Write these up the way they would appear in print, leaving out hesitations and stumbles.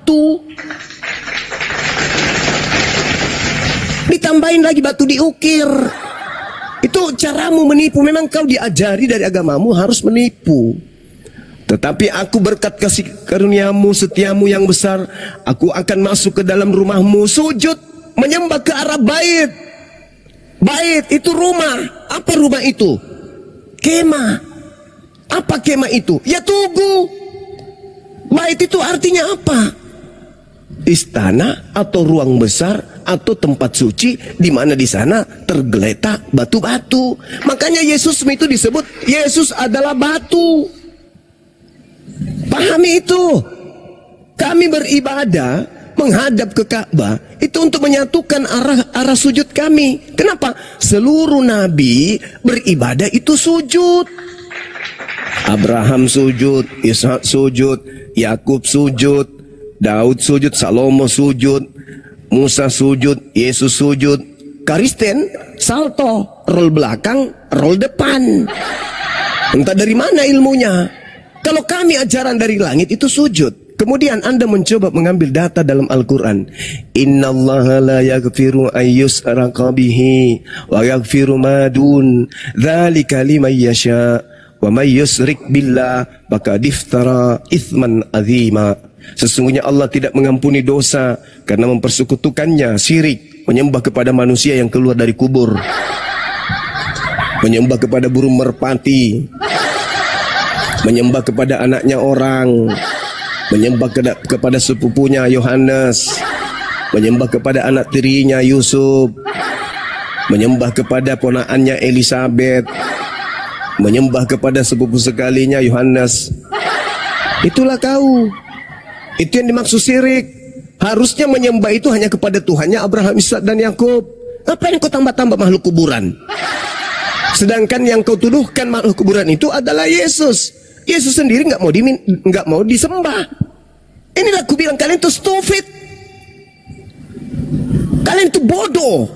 batu. Ditambahin lagi batu diukir. Itu caramu menipu. Memang kau diajari dari agamamu harus menipu. Tetapi aku berkat kasih karuniamu, setiamu yang besar, aku akan masuk ke dalam rumahmu, sujud, menyembah ke arah bait. Bait itu rumah. Apa rumah itu? Kemah. Apa kemah itu? Ya tugu. Bait itu artinya apa? Istana atau ruang besar atau tempat suci di mana di sana tergeletak batu-batu. Makanya Yesus itu disebut Yesus adalah batu. Pahami itu. Kami beribadah menghadap ke Ka'bah itu untuk menyatukan arah sujud kami. Kenapa? Seluruh nabi beribadah itu sujud. Abraham sujud, Ishak sujud, Yakub sujud, Daud sujud, Salomo sujud, Musa sujud, Yesus sujud. Kristen salto, roll belakang, roll depan. Entah dari mana ilmunya. Kalau kami ajaran dari langit itu sujud. Kemudian Anda mencoba mengambil data dalam Al-Quran. Innallaha la yaghfiru ayyushraka bihi wa yaghfiru ma dun dzalika liman yasha wa may yusyrik billah faqad iftara itsman azima. Sesungguhnya Allah tidak mengampuni dosa karena mempersekutukannya, syirik, menyembah kepada manusia yang keluar dari kubur, menyembah kepada burung merpati, menyembah kepada anaknya orang, menyembah kepada sepupunya Yohanes, menyembah kepada anak tirinya Yusuf, menyembah kepada ponakannya Elizabeth, menyembah kepada sepupu sekalinya Yohanes. Itulah kau. Itu yang dimaksud syirik. Harusnya menyembah itu hanya kepada Tuhannya Abraham, Ishak dan Yakub. Apa yang kau tambah-tambah makhluk kuburan? Sedangkan yang kau tuduhkan makhluk kuburan itu adalah Yesus. Yesus sendiri nggak mau disembah. Inilah aku bilang kalian itu stupid. Kalian itu bodoh.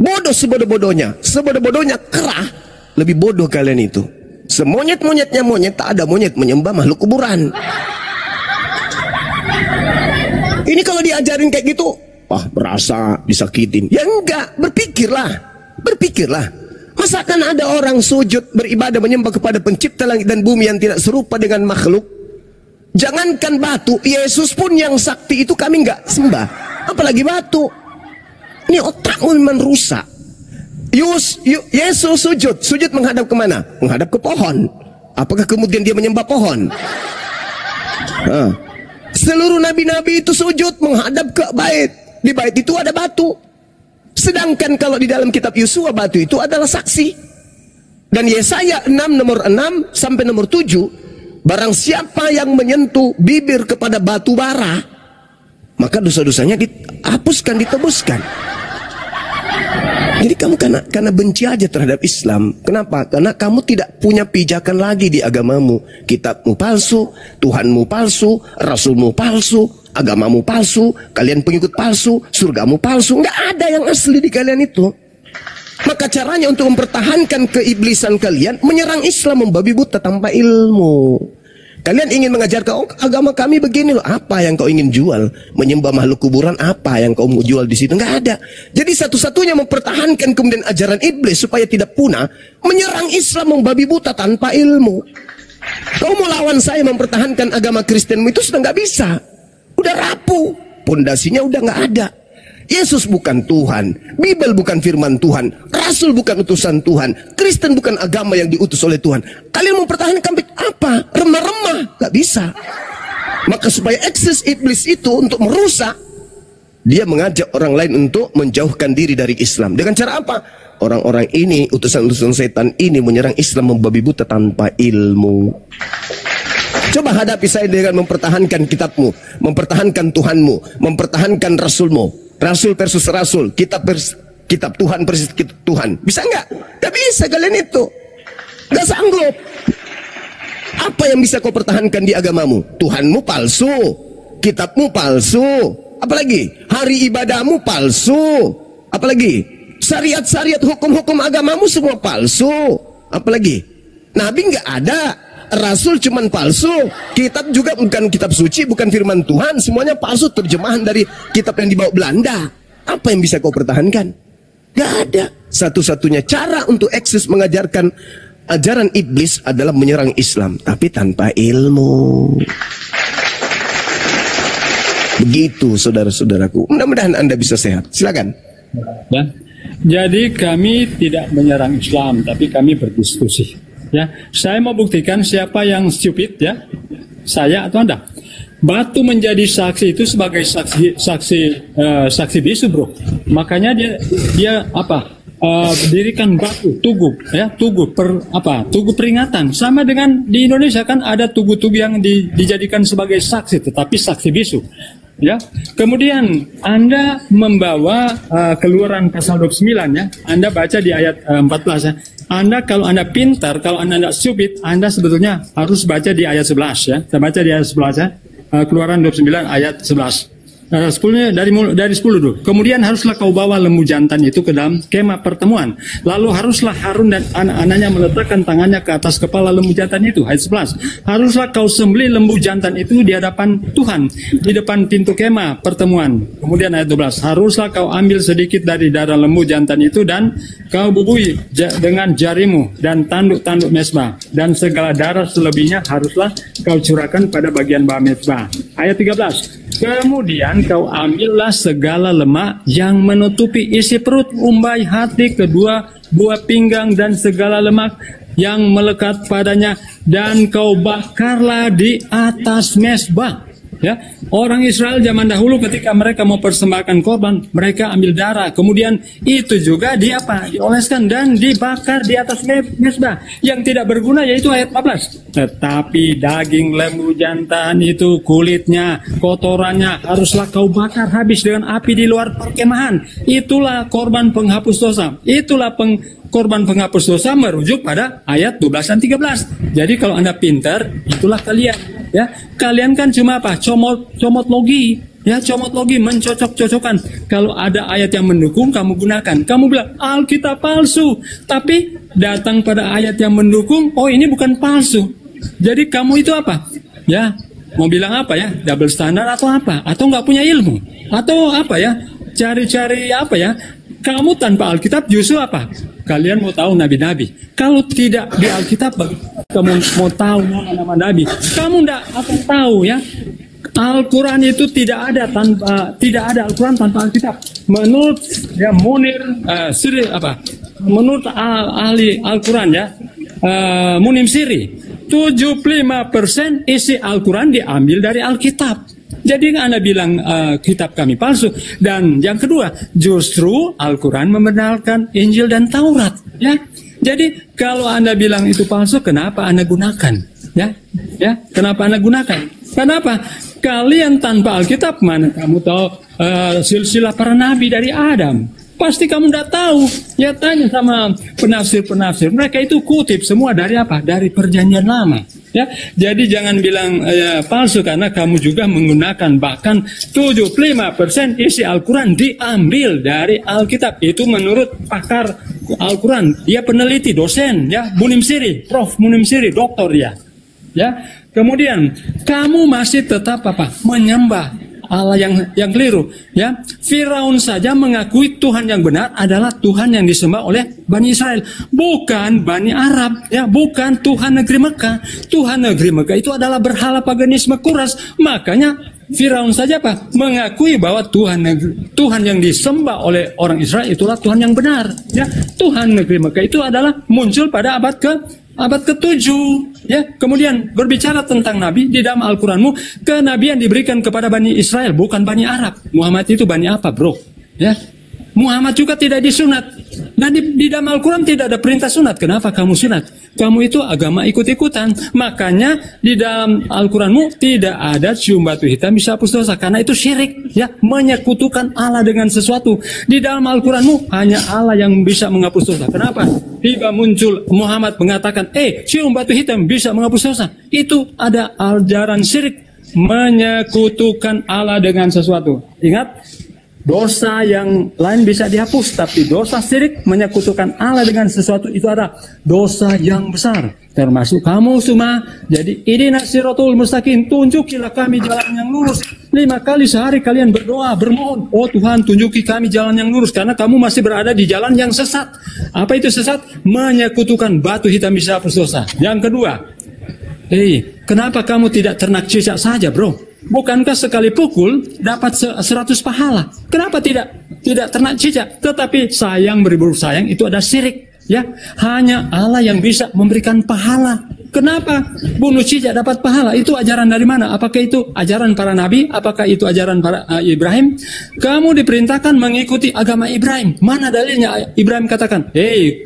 Bodoh sebodoh-bodohnya. Sebodoh-bodohnya kerah. Lebih bodoh kalian itu. Semonyet-monyetnya monyet, tak ada monyet menyembah makhluk kuburan. Ini kalau diajarin kayak gitu, wah berasa disakitin. Ya enggak, berpikirlah. Berpikirlah. Masakan ada orang sujud beribadah menyembah kepada pencipta langit dan bumi yang tidak serupa dengan makhluk? Jangankan batu, Yesus pun yang sakti itu kami enggak sembah. Apalagi batu. Ini otakmu memang rusak. Yesus sujud menghadap kemana? Menghadap ke pohon. Apakah kemudian dia menyembah pohon? Seluruh nabi-nabi itu sujud menghadap ke bait. Di bait itu ada batu. Sedangkan kalau di dalam kitab Yosua batu itu adalah saksi. Dan Yesaya 6 nomor 6 sampai nomor 7, barang siapa yang menyentuh bibir kepada batu bara, maka dosa-dosanya dihapuskan, ditebuskan. Jadi kamu karena benci aja terhadap Islam. Kenapa? Karena kamu tidak punya pijakan lagi di agamamu. Kitabmu palsu, Tuhanmu palsu, Rasulmu palsu, agamamu palsu, kalian pengikut palsu, surgamu palsu. Nggak ada yang asli di kalian itu. Maka caranya untuk mempertahankan keiblisan kalian, menyerang Islam, membabi buta tanpa ilmu. Kalian ingin mengajarkan, oh agama kami begini loh. Apa yang kau ingin jual? Menyembah makhluk kuburan, apa yang kau mau jual di situ? Nggak ada. Jadi satu-satunya mempertahankan kemudian ajaran iblis supaya tidak punah, menyerang Islam, membabi buta tanpa ilmu. Kau mau lawan saya mempertahankan agama Kristenmu itu sudah nggak bisa. Udah rapuh, pondasinya udah nggak ada. Yesus bukan Tuhan, Bible bukan firman Tuhan, Rasul bukan utusan Tuhan, Kristen bukan agama yang diutus oleh Tuhan. Kalian mau pertahankan apa? Remah-remah, gak bisa. Maka supaya eksis iblis itu untuk merusak, dia mengajak orang lain untuk menjauhkan diri dari Islam. Dengan cara apa? Orang-orang ini, utusan-utusan setan ini menyerang Islam, membabi buta tanpa ilmu. Coba hadapi saya dengan mempertahankan kitabmu, mempertahankan Tuhanmu, mempertahankan Rasulmu. Rasul versus Rasul, kitab Tuhan versus kitab Tuhan. Bisa nggak? Nggak bisa kalian itu. Nggak sanggup. Apa yang bisa kau pertahankan di agamamu? Tuhanmu palsu, kitabmu palsu, apalagi hari ibadahmu palsu, apalagi syariat-syariat hukum-hukum agamamu semua palsu, apalagi Nabi nggak ada, Rasul cuman palsu, kitab juga bukan kitab suci, bukan firman Tuhan, semuanya palsu, terjemahan dari kitab yang dibawa Belanda. Apa yang bisa kau pertahankan? Gak ada. Satu-satunya cara untuk eksis mengajarkan ajaran iblis adalah menyerang Islam, tapi tanpa ilmu. Begitu saudara-saudaraku. Mudah-mudahan Anda bisa sehat. Silakan. Ya. Jadi kami tidak menyerang Islam, tapi kami berdiskusi. Ya, saya mau buktikan siapa yang stupid, ya, saya atau Anda. Batu menjadi saksi itu sebagai saksi bisu, bro. Makanya dia apa? Dirikan batu, tugu, ya, tugu peringatan. Sama dengan di Indonesia kan ada tugu-tugu yang dijadikan sebagai saksi, tetapi saksi bisu. Ya, kemudian Anda membawa Keluaran pasal 29, ya. Anda baca di ayat 14, ya. Anda kalau Anda pintar, kalau Anda tidak stupid, Anda sebetulnya harus baca di ayat 11, ya. Saya baca di ayat 11, ya. Keluaran 29 ayat 11. 10-nya dari 10 dulu. Kemudian haruslah kau bawa lembu jantan itu ke dalam kemah pertemuan. Lalu haruslah Harun dan anak-anaknya meletakkan tangannya ke atas kepala lembu jantan itu. Ayat 11. Haruslah kau sembelih lembu jantan itu di hadapan Tuhan, di depan pintu kemah pertemuan. Kemudian ayat 12. Haruslah kau ambil sedikit dari darah lembu jantan itu dan kau bubui dengan jarimu dan tanduk-tanduk mezbah, dan segala darah selebihnya haruslah kau curahkan pada bagian bawah mezbah. Ayat 13. Kemudian kau ambillah segala lemak yang menutupi isi perut, umbai, hati, kedua buah pinggang, dan segala lemak yang melekat padanya, dan kau bakarlah di atas mezbah. Ya, orang Israel zaman dahulu ketika mereka mau persembahkan korban, mereka ambil darah, kemudian itu juga dioleskan dan dibakar di atas mezbah. Yang tidak berguna yaitu ayat 14. Tetapi daging lembu jantan itu, kulitnya, kotorannya haruslah kau bakar habis dengan api di luar perkemahan. Itulah korban penghapus dosa. Itulah korban penghapus dosa merujuk pada ayat 12 dan 13. Jadi kalau Anda pintar, itulah kalian. Ya, kalian kan cuma apa? Comot logi. Ya, comot logi, mencocok-cocokkan. Kalau ada ayat yang mendukung, kamu gunakan. Kamu bilang, Alkitab palsu. Tapi datang pada ayat yang mendukung, oh ini bukan palsu. Jadi kamu itu apa? Ya, mau bilang apa ya? Double standard atau apa? Atau nggak punya ilmu? Atau apa ya? Cari-cari apa ya? Kamu tanpa Alkitab justru apa? Kalian mau tahu nabi-nabi. Kalau tidak di Alkitab, kamu mau tahu nama-nama nabi, kamu tidak akan tahu, ya. Al-Quran itu tidak ada Al-Quran tanpa Alkitab. Menurut ya Munir Siri menurut ahli Al-Quran, ya, Munim Siri, 75% isi Al-Quran diambil dari Alkitab. Jadi Anda bilang kitab kami palsu. Dan yang kedua, justru Al-Quran membenarkan Injil dan Taurat. Ya, jadi kalau Anda bilang itu palsu, kenapa Anda gunakan? Ya, kenapa Anda gunakan? Kenapa? Kalian tanpa Alkitab, mana kamu tahu silsilah para nabi dari Adam? Pasti kamu tidak tahu. Ya, tanya sama penafsir-penafsir. Mereka itu kutip semua dari apa? Dari Perjanjian Lama. Ya, jadi jangan bilang palsu karena kamu juga menggunakan, bahkan 75% isi Al-Quran diambil dari Alkitab. Itu menurut pakar Al-Quran. Dia peneliti, dosen, ya, Munim Siri, Prof. Munim Siri, doktor dia. Ya, kemudian kamu masih tetap apa? Menyembah Allah yang keliru, ya. Firaun saja mengakui Tuhan yang benar adalah Tuhan yang disembah oleh Bani Israel, bukan Bani Arab, ya, bukan Tuhan negeri Mekah. Tuhan negeri Mekah itu adalah berhala paganisme kuras. Makanya Firaun saja apa? Mengakui bahwa Tuhan yang disembah oleh orang Israel itulah Tuhan yang benar, ya. Tuhan negeri Mekah itu adalah muncul pada abad ke-7, ya. Kemudian berbicara tentang nabi di dalam Al-Quranmu, kenabian diberikan kepada Bani Israel, bukan Bani Arab. Muhammad itu Bani apa, bro? Ya, Muhammad juga tidak disunat. Dan di dalam Al-Quran tidak ada perintah sunat. Kenapa kamu sunat? Kamu itu agama ikut-ikutan. Makanya di dalam Al-Quranmu tidak ada cium batu hitam bisa hapus dosa. Karena itu syirik, ya, menyekutukan Allah dengan sesuatu. Di dalam Al-Quranmu hanya Allah yang bisa menghapus dosa. Kenapa? Tiba muncul Muhammad mengatakan, cium batu hitam bisa menghapus dosa. Itu ada ajaran syirik, menyekutukan Allah dengan sesuatu. Ingat, Dosa yang lain bisa dihapus, tapi dosa syirik menyekutukan Allah dengan sesuatu itu ada dosa yang besar. Termasuk kamu semua. Jadi ihdinas siratal mustaqim, tunjukilah kami jalan yang lurus. 5 kali sehari kalian berdoa, bermohon, oh Tuhan tunjuki kami jalan yang lurus, karena kamu masih berada di jalan yang sesat. Apa itu sesat? Menyekutukan batu hitam bisa hapus dosa. Yang kedua, kenapa kamu tidak ternak cicak saja, bro? Bukankah sekali pukul dapat 100 pahala? Kenapa tidak ternak cicak? Tetapi sayang beribu sayang itu ada syirik, ya. Hanya Allah yang bisa memberikan pahala. Kenapa bunuh cicak dapat pahala? Itu ajaran dari mana? Apakah itu ajaran para nabi? Apakah itu ajaran para Ibrahim? Kamu diperintahkan mengikuti agama Ibrahim. Mana dalilnya? Ibrahim katakan,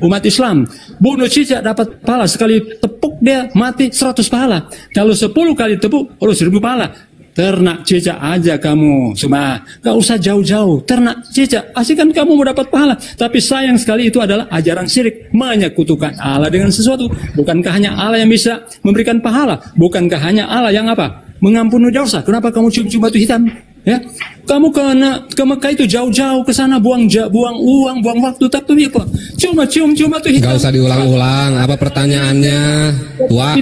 umat Islam, bunuh cicak dapat pahala, sekali tepuk dia mati 100 pahala. Kalau 10 kali tepuk 1000 pahala. Ternak cicak aja kamu, cuma gak usah jauh-jauh. Ternak cicak, pasti kan kamu mau dapat pahala. Tapi sayang sekali itu adalah ajaran syirik, menyekutukan Allah dengan sesuatu. Bukankah hanya Allah yang bisa memberikan pahala? Bukankah hanya Allah yang apa? Mengampuni dosa. Kenapa kamu cium-cium batu hitam? Ya, kamu ke Mekah itu jauh-jauh ke sana, buang uang, buang waktu, tapi apa? Cuma cium-cium batu hitam. Gak usah diulang-ulang. Apa pertanyaannya, Tua?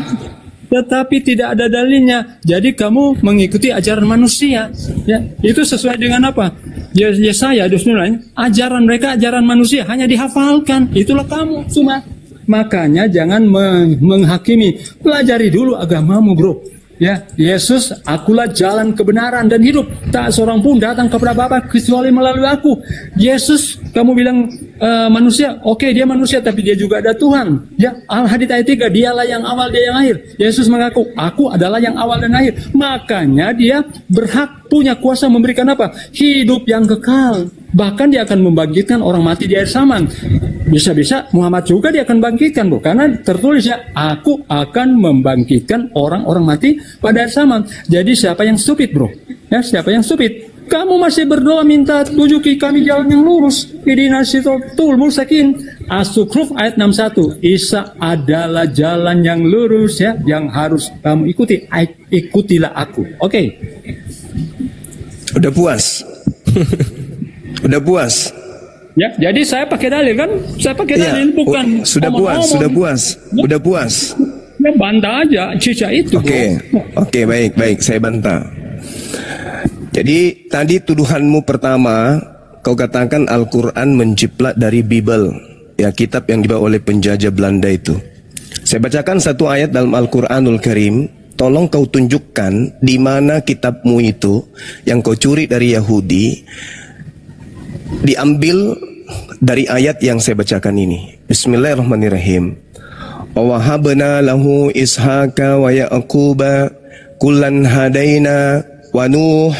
Tetapi tidak ada dalilnya. Jadi kamu mengikuti ajaran manusia, ya. Itu sesuai dengan apa? Yesaya 29, ajaran mereka ajaran manusia, hanya dihafalkan. Itulah kamu cuma. Makanya jangan menghakimi. Pelajari dulu agamamu, bro. Ya, Yesus, akulah jalan kebenaran dan hidup. Tak seorang pun datang kepada Bapa kecuali melalui aku. Yesus, kamu bilang manusia, oke, dia manusia, tapi dia juga ada Tuhan. Ya, Al-Hadid ayat 3, dialah yang awal, dia yang akhir. Yesus mengaku, aku adalah yang awal dan akhir. Makanya dia berhak, punya kuasa memberikan apa? Hidup yang kekal. Bahkan dia akan membangkitkan orang mati di air saman. Bisa-bisa Muhammad juga dia akan bangkitkan, bro. Karena tertulis ya, aku akan membangkitkan orang-orang mati pada air saman. Jadi siapa yang stupid, bro? Ya, siapa yang stupid? Kamu masih berdoa minta tunjuki kami jalan yang lurus. Ihdinas siratal mustaqim. As-Zukhruf ayat 61. Isa adalah jalan yang lurus, ya, yang harus kamu ikuti. Ikutilah aku. Oke. Udah puas? Udah puas? Ya, jadi saya pakai dalil kan? Saya pakai dalil, bukan sudah puas. Udah puas. Ya, bantah aja cicak itu. Oke, baik, saya bantah. Jadi tadi tuduhanmu pertama, kau katakan Al-Quran menciplak dari Bible, ya, kitab yang dibawa oleh penjajah Belanda itu. Saya bacakan satu ayat dalam Al-Quranul Karim. Tolong kau tunjukkan di mana kitabmu itu yang kau curi dari Yahudi diambil dari ayat yang saya bacakan ini. Bismillahirrahmanirrahim. Wa wahabna lahu ishaqa wa yaquba kullan hadaina wa nuh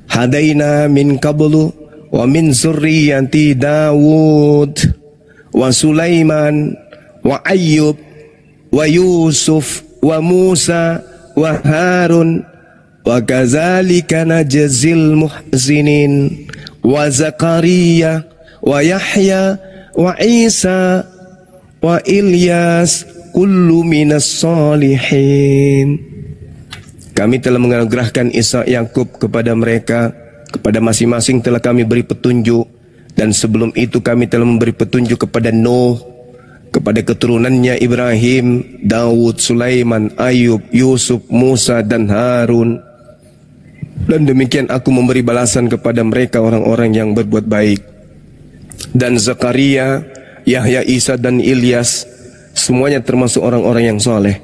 hadaina min qablu wa min zurriyyati Dawud wa Sulaiman wa Ayyub wa Yusuf wa Musa wa Harun wa kadzalika najzil muhsinin wa Zakaria wa Yahya wa Isa wa Ilyas kullu minas solihin. Kami telah menganugerahkan Isa Yakub kepada mereka, kepada masing-masing telah kami beri petunjuk, dan sebelum itu kami telah memberi petunjuk kepada Nuh, kepada keturunannya Ibrahim, Daud, Sulaiman, Ayub, Yusuf, Musa dan Harun. Dan demikian aku memberi balasan kepada mereka orang-orang yang berbuat baik. Dan Zakaria, Yahya, Isa dan Ilyas, semuanya termasuk orang-orang yang soleh.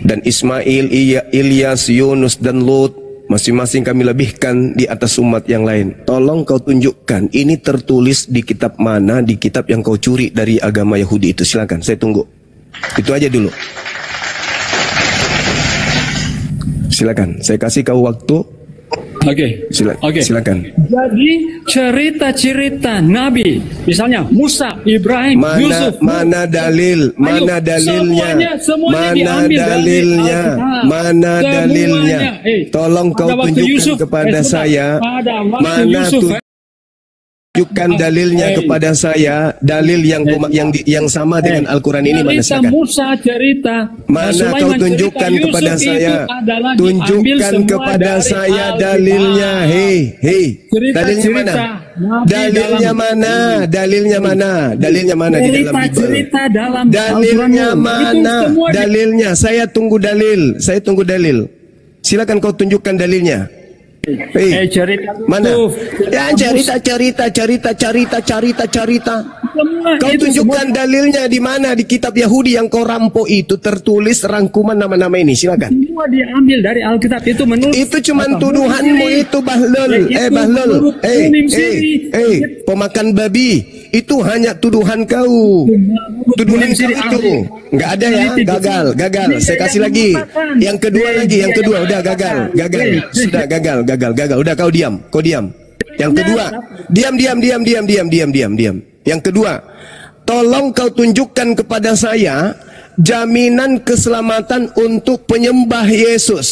Dan Ismail, Ilyas, Yunus dan Lut, masing-masing kami lebihkan di atas umat yang lain. Tolong kau tunjukkan ini tertulis di kitab mana, di kitab yang kau curi dari agama Yahudi itu. Silakan, saya tunggu. Itu aja dulu. Silakan, saya kasih kau waktu. Oke. Silakan. Jadi cerita-cerita Nabi, misalnya Musa, Ibrahim, Yusuf, mana dalilnya? Mana dalilnya? Tolong kau tunjukkan kepada saya mana tunjukkan dalilnya kepada saya, dalil yang sama dengan Al-Quran ini mana cerita silakan. Musa cerita. Mana Sulaiman kau cerita, tunjukkan Yusuf kepada itu saya, adalah diambil tunjukkan semua kepada dari saya Alkitab. dalilnya. Hei, dalilnya mana? Nabi Dalilnya dalam- mana? Dalilnya mana? Dalilnya mana di dalam Bible? Cerita dalam Dalilnya Al-Quran. mana? Itu semua Dalilnya. Saya tunggu dalil. Saya tunggu dalil. Silakan kau tunjukkan dalilnya. Hei, cerita mana? Yusuf, Ya cerita. semua Kau itu tunjukkan semua dalilnya di mana di kitab Yahudi yang kau rampok itu tertulis rangkuman nama-nama ini. Silakan. semua diambil dari Alkitab itu menurut Itu cuman tuduhanmu itu Bahlul. Bahlul. Pemakan babi. Itu hanya tuduhan kau. Tuduhan kau itu. Enggak ada ya. Gagal. Saya kasih lagi. Yang kedua udah gagal. Sudah gagal. Udah kau diam. Yang kedua, diam. Yang kedua, tolong kau tunjukkan kepada saya jaminan keselamatan untuk penyembah Yesus.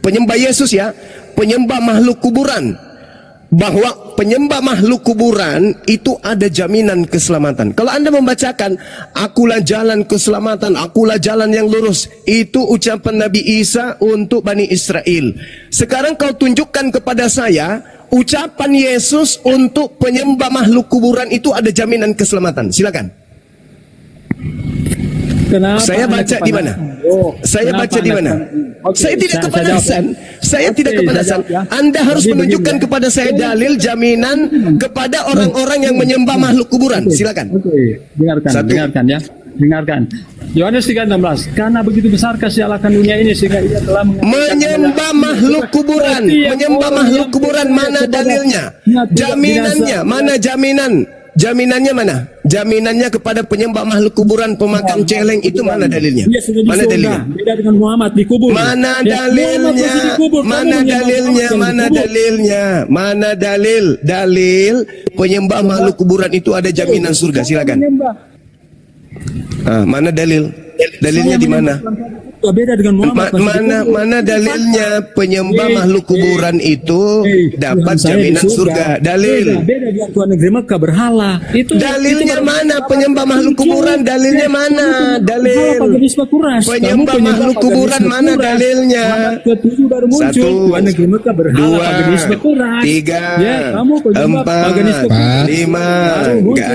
Penyembah Yesus ya, penyembah makhluk kuburan. Bahwa penyembah makhluk kuburan itu ada jaminan keselamatan. Kalau Anda membacakan, akulah jalan keselamatan, akulah jalan yang lurus, itu ucapan Nabi Isa untuk Bani Israel. Sekarang kau tunjukkan kepada saya ucapan Yesus untuk penyembah makhluk kuburan itu ada jaminan keselamatan. Silakan. Kenapa Saya baca di mana? Saya baca di mana? Saya tidak kepanasan. Saya tidak kepanasan. Anda harus menunjukkan kepada saya dalil jaminan kepada orang-orang yang menyembah makhluk kuburan. Silakan. Dengarkan. Yohanes 3:16. Karena begitu besar kasih Allah akan dunia ini sehingga Ia telah menyembah makhluk kuburan. Menyembah makhluk kuburan, mana dalilnya? Jaminannya, mana jaminan? Jaminannya mana? Jaminannya kepada penyembah makhluk kuburan, pemakan celeng itu mana dalilnya? Mana dalilnya? Beda dengan Muhammad dikubur. Mana dalilnya? Mana dalil penyembah makhluk kuburan itu ada jaminan surga? Silakan. Mana dalil? Dalilnya di mana? Beda dengan Muhammad. Mana dalilnya penyembah makhluk kuburan itu dapat jaminan surga? Dalil. Beda dengan Tuhan negeri Mekah berhala. Itu Dalilnya mana penyembah makhluk kuburan? Dalilnya mana? Dalil. Penyembah makhluk kuburan mana dalilnya? Satu, dua, tiga, empat, lima. Nggak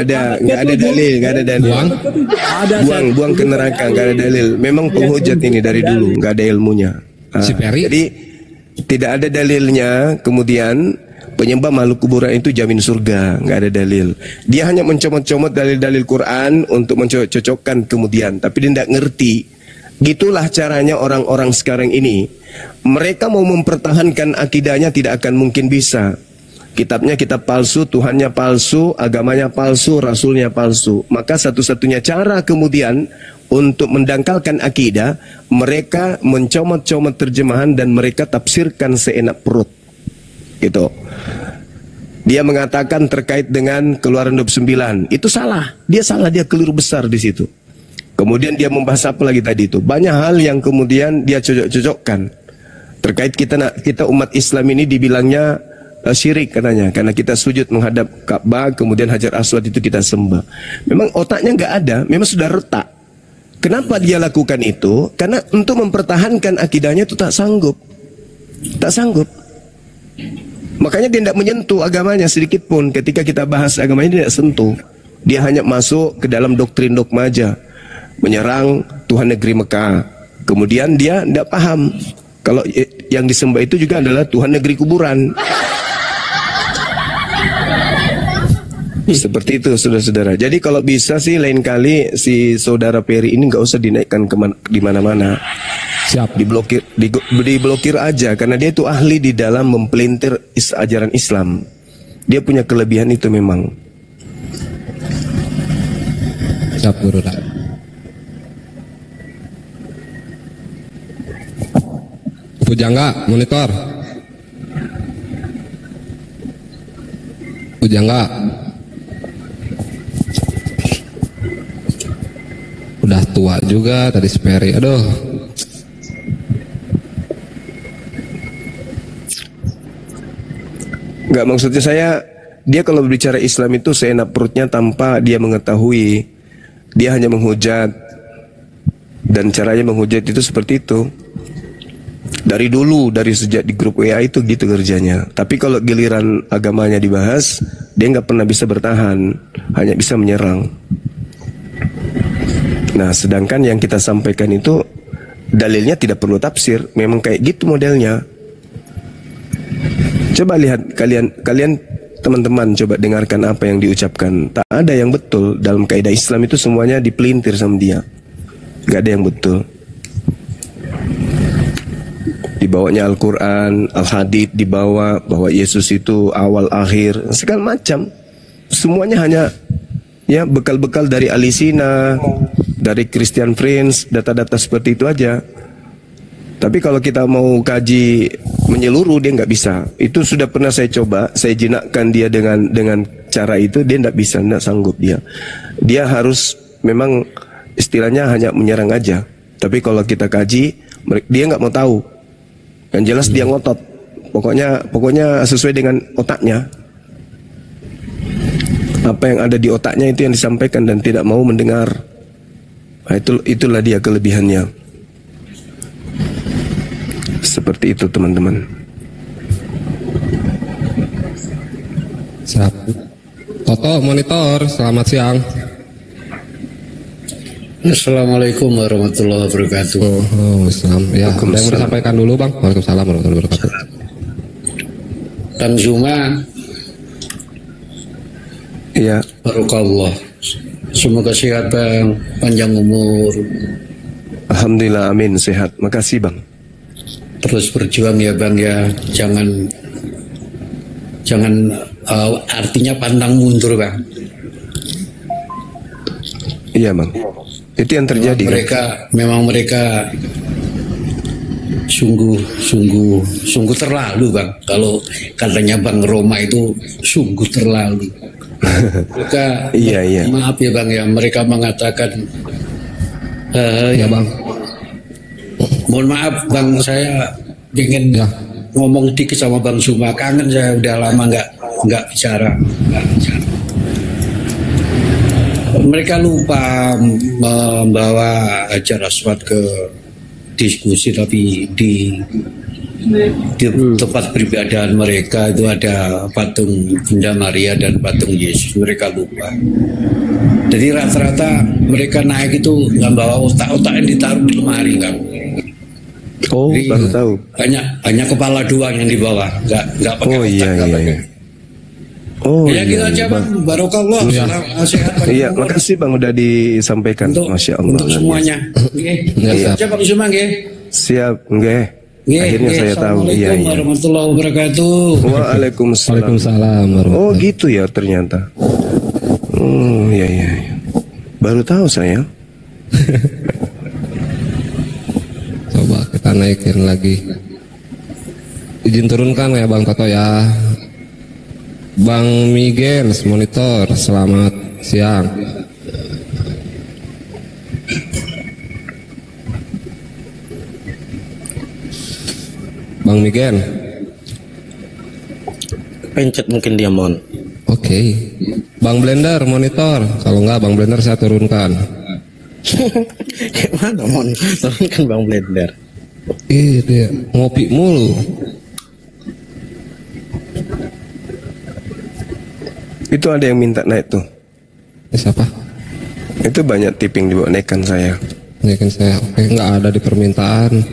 ada dalil. Buang ke neraka. Nggak ada dalil. Memang penghujat ini dari dulu nggak ada ilmunya. Jadi tidak ada dalilnya. Kemudian penyembah makhluk kuburan itu jamin surga, nggak ada dalil. Dia hanya mencomot-comot dalil-dalil Quran untuk mencocokkan kemudian, tapi dia tidak ngerti. Gitulah caranya orang-orang sekarang ini. Mereka mau mempertahankan akidahnya tidak akan mungkin bisa. Kitabnya kitab palsu, Tuhannya palsu, agamanya palsu, rasulnya palsu. Maka satu-satunya cara kemudian untuk mendangkalkan akidah, mereka mencomot-comot terjemahan dan mereka tafsirkan seenak perut. Gitu. Dia mengatakan terkait dengan Keluaran 29, itu salah. Dia keliru besar di situ. Kemudian dia membahas apa lagi tadi itu? Banyak hal yang kemudian dia cocok-cocokkan. Terkait kita umat Islam ini dibilangnya syirik katanya, karena kita sujud menghadap Ka'bah, kemudian Hajar Aswad itu kita sembah. Memang otaknya nggak ada, memang sudah retak. Kenapa dia lakukan itu? Karena untuk mempertahankan akidahnya itu tak sanggup. Makanya dia tidak menyentuh agamanya sedikit pun. Ketika kita bahas agamanya dia tidak sentuh. Dia hanya masuk ke dalam doktrin dogma aja, menyerang Tuhan negeri Mekah. Kemudian dia tidak paham kalau yang disembah itu juga adalah Tuhan negeri kuburan. Seperti itu saudara-saudara. Jadi kalau bisa sih lain kali si saudara Peri ini nggak usah dinaikkan di mana-mana. Siap. Diblokir aja, karena dia itu ahli di dalam mempelintir ajaran Islam. Dia punya kelebihan itu memang. Siap guru. Pujangga monitor. Pujangga. Udah tua juga tadi Speri. Aduh. Enggak, maksudnya saya dia kalau berbicara Islam itu seenak perutnya tanpa dia mengetahui. Dia hanya menghujat, dan caranya menghujat itu seperti itu. Dari dulu, dari sejak di grup WA itu gitu kerjanya. Tapi kalau giliran agamanya dibahas, dia nggak pernah bisa bertahan, hanya bisa menyerang. Nah, sedangkan yang kita sampaikan itu dalilnya tidak perlu tafsir, memang kayak gitu modelnya. Coba lihat kalian teman-teman, coba dengarkan apa yang diucapkan. Tak ada yang betul dalam kaidah Islam, itu semuanya dipelintir sama dia. Gak ada yang betul. Dibawanya Al-Quran, Al-Hadith dibawa bahwa Yesus itu awal akhir, segala macam. Semuanya hanya ya bekal-bekal dari Alisina, dari Christian Friends, data-data seperti itu aja. Tapi kalau kita mau kaji menyeluruh, dia nggak bisa. Itu sudah pernah saya coba, saya jinakkan dia dengan cara itu, dia nggak bisa, nggak sanggup dia. Dia harus memang istilahnya hanya menyerang aja. Tapi kalau kita kaji, dia nggak mau tahu. Yang jelas dia ngotot. Pokoknya sesuai dengan otaknya. Apa yang ada di otaknya itu yang disampaikan dan tidak mau mendengar. Nah, itulah dia kelebihannya. Seperti itu teman-teman. Siap. Toto monitor, selamat siang. Assalamualaikum warahmatullahi wabarakatuh. Islam. Ya, ada yang mau disampaikan dulu Bang. Waalaikumsalam warahmatullahi wabarakatuh. Kang Zuma. Iya. Barakallah. Semoga sehat Bang, panjang umur. Alhamdulillah, amin, sehat. Makasih Bang. Terus berjuang ya Bang ya, jangan artinya pantang mundur Bang. Iya Bang, itu yang terjadi. Memang mereka sungguh terlalu Bang. Kalau katanya Bang Roma itu sungguh terlalu. Mereka iya. Maaf ya Bang ya, mereka mengatakan Ya Bang. mohon maaf Bang, saya ingin ngomong dikit sama Bang Zuma. Kangen saya, udah lama nggak bicara. Mereka lupa membawa Hajar Aswad ke diskusi, tapi di tempat peribadahan mereka itu ada patung Bunda Maria dan patung Yesus. Mereka lupa. Jadi rata-rata mereka naik itu nggak bawa otak-otak yang ditaruh di lemari Kang. Oh, jadi, baru tahu. Hanya kepala doang yang dibawa, nggak pakai otak. Iya. Oh ya gitu aja Bang. Barokallah. Sehat. Iya, makasih Bang udah disampaikan. Masya Allah. Untuk semuanya. Iya. Aja Bang Zuma nggih. Siap, nggih. Akhirnya saya tahu. Iya. Warahmatullahi wabarakatuh. Waalaikumsalam. Waalaikumsalam. Oh gitu ya ternyata. Iya. Baru tahu saya. Coba kita naikin lagi. Izin turunkan ya Bang Toto ya. Bang Miguel monitor, selamat siang. Bang Miguel. Pencet mungkin dia mon. Oke. Bang Blender monitor, kalau enggak Bang Blender saya turunkan. Gimana mon? Turunkan Bang Blender. Dia ngopi mulu. Itu ada yang minta naik tuh. Siapa? Itu banyak tipping dibawa naikan saya. Naikan saya. Oke, nggak ada di permintaan.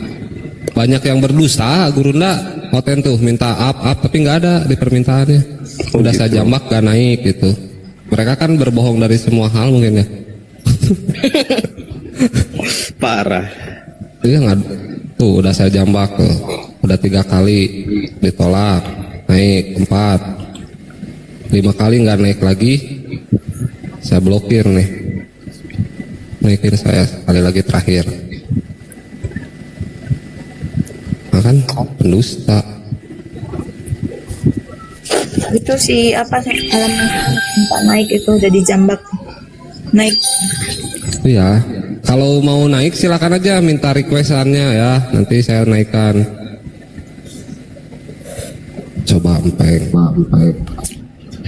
Banyak yang berdusta, Guru ndak. Hoten tuh minta up tapi nggak ada di permintaannya. Udah gitu. Saya jambak gak naik gitu. Mereka kan berbohong dari semua hal mungkin ya. Parah. Iya nggak. Tuh udah saya jambak tuh. Udah 3 kali ditolak. Naik 4. 5 kali nggak naik lagi, saya blokir nih. Naikin saya sekali lagi terakhir. Makan pendusta. Itu si apa alamat minta naik itu udah dijambak naik. Iya, kalau mau naik silakan aja minta requestannya ya, nanti saya naikkan. Coba empeng.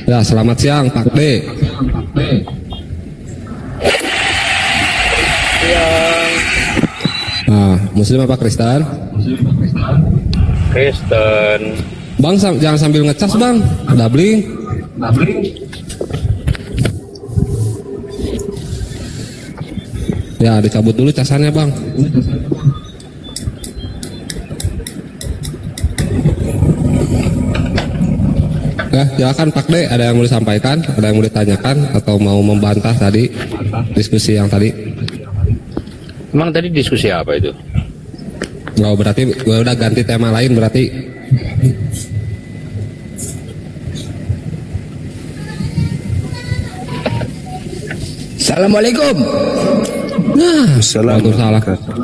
Ya, selamat siang Pak D. Nah, Muslim apa Kristen? Kristen. Bang, jangan sambil ngecas bang, doubling. Ya, dicabut dulu casannya bang. Ya, silakan Pak D, ada yang mau disampaikan, ada yang mau ditanyakan, atau mau membantah tadi diskusi yang tadi? Emang tadi diskusi apa itu? Nggak, berarti gue udah ganti tema lain berarti. Assalamualaikum. Nah, Waalaikumsalam.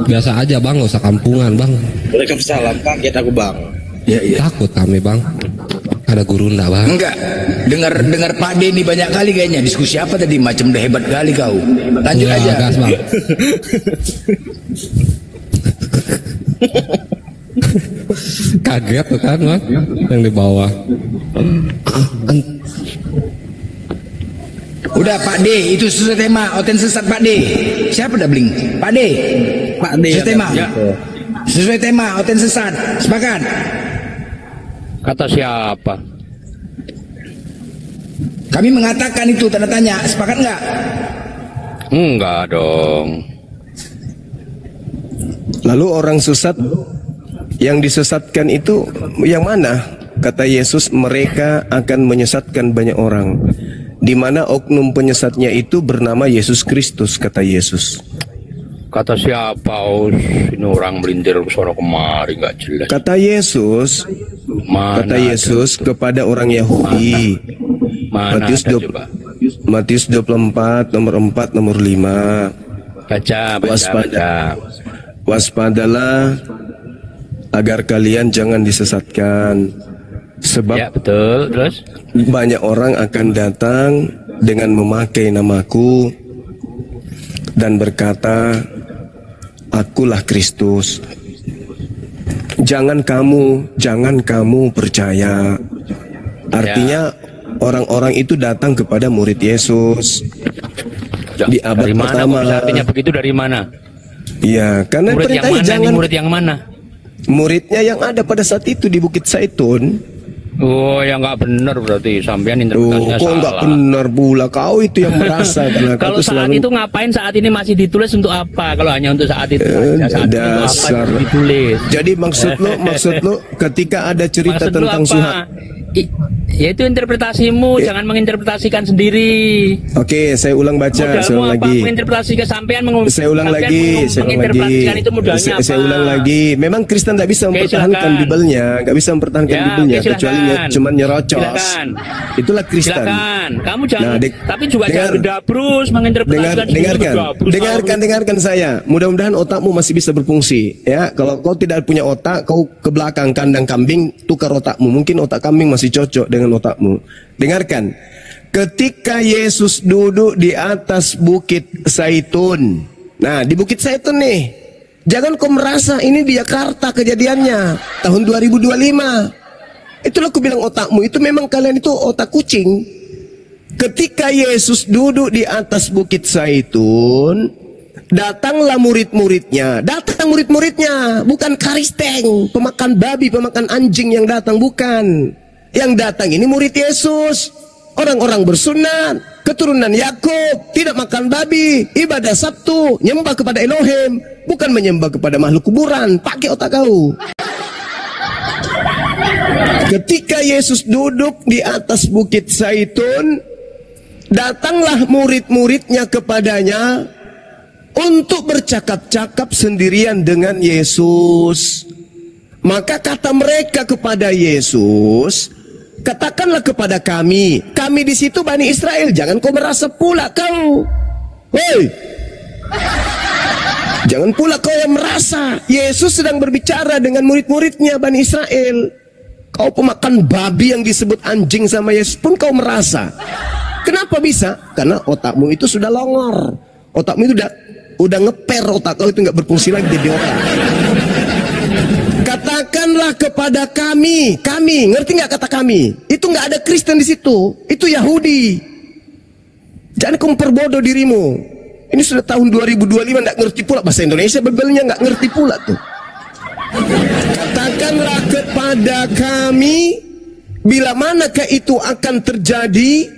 Biasa aja bang, nggak usah kampungan bang. Waalaikumsalam, kaget aku bang. Ya. Takut kami bang. Ada gurunda bang. Enggak. Dengar Pak D ini banyak kali kayaknya diskusi apa tadi, macam udah hebat kali kau. Lanjut Ya, aja. gas bang. Kaget tuh kan bang, yang di bawah. Udah Pak D, itu sesuai tema, oten sesat Pak D. Siapa dah bling? Pak D. Sesuai tema. Ya. Sesuai tema, oten sesat. Sepakat? Kata siapa? Kami mengatakan itu tanda tanya. Sepakat enggak? Enggak dong. Lalu orang sesat yang disesatkan itu yang mana? Kata Yesus, mereka akan menyesatkan banyak orang. Di mana oknum penyesatnya itu bernama Yesus Kristus, kata Yesus. Kata siapa? Ini orang melintir ke sono kemari, nggak jelas. Kata Yesus, Mana kata Yesus kepada orang Yahudi. Mana Matius ada 20 coba? Matius 24 nomor 4 nomor 5. Baca. Waspadalah agar kalian jangan disesatkan. Sebab Ya betul. Terus? banyak orang akan datang dengan memakai namaku dan berkata, akulah Kristus. Jangan kamu percaya. Artinya orang-orang itu datang kepada murid Yesus di abad Dari mana? pertama. Bisa artinya begitu dari mana? Iya, karena Murid yang perintahnya mana? jangan Nih, murid yang mana? muridnya yang ada pada saat itu di Bukit Zaitun. Oh, yang nggak benar berarti sampean interpretasinya Kok nggak salah. benar pula? Kau itu yang merasa karena kau Kalau tuh saat selalu itu ngapain saat ini masih ditulis untuk apa? Kalau hanya untuk saat itu saja, saat itu untuk apa dasar. itu ditulis? Jadi maksud lo ketika ada cerita Maksud lu tentang apa? Suha. Ya itu interpretasimu, jangan menginterpretasikan sendiri. Oke, saya ulang baca, saya Modalmu ulang apa? lagi. Menginterpretasikan sampean Saya ulang lagi, menginterpretasikan itu modalnya apa? Saya ulang lagi. Memang Kristen tidak bisa Oke, mempertahankan silakan. Bibelnya, nggak bisa mempertahankan Ya, Bibelnya oke, kecuali silakan. cuma nyerocos. Silakan. Itulah Kristen. Silakan. Kamu jangan, Nah, tapi juga jangan gedabrus menginterpretasikan sendiri, dengarkan saya. Mudah-mudahan otakmu masih bisa berfungsi. Ya, kalau kau tidak punya otak, kau ke belakang kandang kambing, tukar otakmu. Mungkin otak kambing masih cocok dengan otakmu. Dengarkan. Ketika Yesus duduk di atas Bukit Zaitun. Nah, di Bukit Zaitun nih. Jangan kau merasa ini di Jakarta kejadiannya tahun 2025. Itulah aku bilang otakmu itu memang kalian itu otak kucing. Ketika Yesus duduk di atas Bukit Zaitun, datanglah murid-muridnya. Datang murid-muridnya, bukan karisteng, pemakan babi, pemakan anjing yang datang, bukan. Yang datang ini murid Yesus, orang-orang bersunat, keturunan Yakub, tidak makan babi, ibadah Sabtu, nyembah kepada Elohim, bukan menyembah kepada makhluk kuburan. Pakai otak kau. Ketika Yesus duduk di atas Bukit Zaitun, datanglah murid-muridnya kepadanya untuk bercakap-cakap sendirian dengan Yesus. Maka kata mereka kepada Yesus, katakanlah kepada kami di situ Bani Israel, jangan kau merasa pula kau. Hei, jangan pula kau yang merasa. Yesus sedang berbicara dengan murid-muridnya Bani Israel. Kau pemakan babi yang disebut anjing sama Yesus pun kau merasa. Kenapa bisa? Karena otakmu itu sudah longor. Otakmu itu udah ngeper, otak kau itu nggak berfungsi lagi jadi otak. Katakan katakanlah kepada kami, ngerti nggak kata kami? Itu nggak ada Kristen di situ, itu Yahudi. Jangan kau memperbodoh dirimu. Ini sudah tahun 2025, nggak ngerti pula bahasa Indonesia, Bibelnya nggak ngerti pula tuh. Katakanlah kepada kami, bila manakah itu akan terjadi,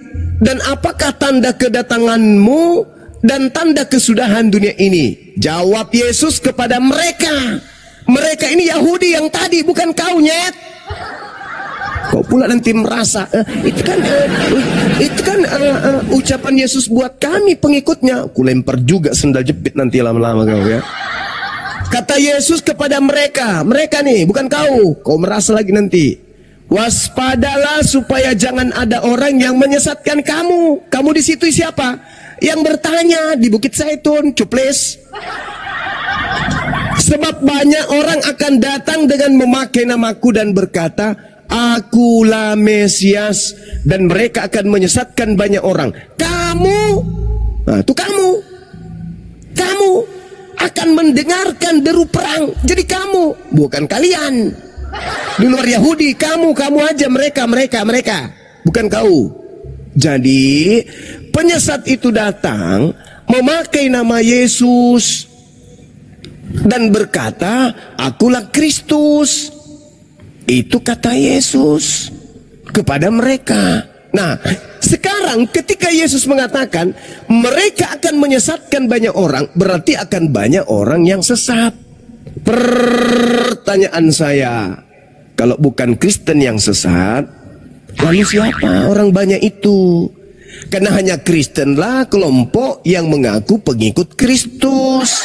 dan apakah tanda kedatanganmu dan tanda kesudahan dunia ini? Jawab Yesus kepada mereka. Mereka ini Yahudi yang tadi, bukan kau, nyet. Kau pula nanti merasa itu kan ucapan Yesus buat kami pengikutnya. Aku lempar juga sendal jepit nanti lama-lama kau ya. Kata Yesus kepada mereka nih, bukan kau. Kau merasa lagi nanti. Waspadalah supaya jangan ada orang yang menyesatkan kamu. Kamu di situ siapa? Yang bertanya di Bukit Zaitun, cuples. Sebab banyak orang akan datang dengan memakai namaku dan berkata, Akulah Mesias, dan mereka akan menyesatkan banyak orang. Kamu, nah itu kamu akan mendengarkan deru perang. Jadi kamu, bukan kalian. Di luar Yahudi, kamu aja, mereka, bukan kau. Jadi penyesat itu datang memakai nama Yesus dan berkata, Akulah Kristus. Itu kata Yesus kepada mereka. Nah, sekarang ketika Yesus mengatakan mereka akan menyesatkan banyak orang, berarti akan banyak orang yang sesat. Pertanyaan saya, kalau bukan Kristen yang sesat, lalu siapa orang banyak itu? Karena hanya Kristenlah kelompok yang mengaku pengikut Kristus.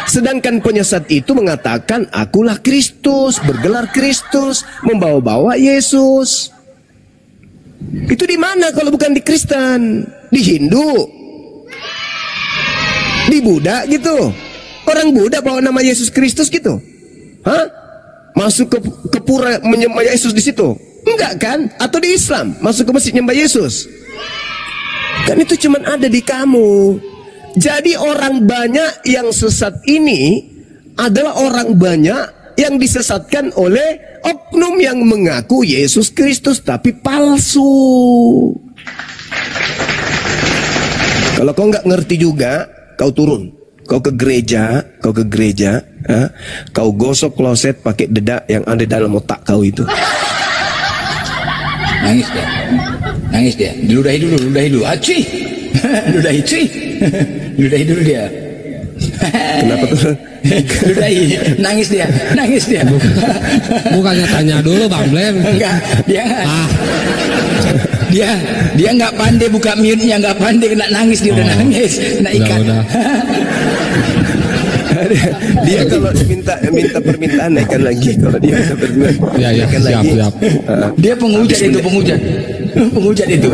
Sedangkan penyesat itu mengatakan, Akulah Kristus, bergelar Kristus, membawa-bawa Yesus. Itu di mana kalau bukan di Kristen? Di Hindu? Di Buddha gitu? Orang Buddha bawa nama Yesus Kristus gitu? Hah? Masuk ke pura menyembah Yesus di situ? Enggak kan? Atau di Islam masuk ke masjid menyembah Yesus? Kan itu cuma ada di kamu. Jadi orang banyak yang sesat ini adalah orang banyak yang disesatkan oleh oknum yang mengaku Yesus Kristus tapi palsu. Kalau kau nggak ngerti juga, kau turun, kau ke gereja, kau gosok kloset pakai dedak yang ada dalam otak kau itu. Nangis dia, diludahi dulu, aci, ludahi dulu dia. Kenapa tuh? Ludahi, nangis dia. Bukannya tanya dulu Bang Blen. Enggak, dia nggak pandai buka mute-nya, nggak pandai kena nangis, dia udah nangis, kena ikat. Udah. Dia kalau minta permintaan naikkan lagi. Kalau dia minta permintaan naikkan lagi. Siap. Dia penghujat itu.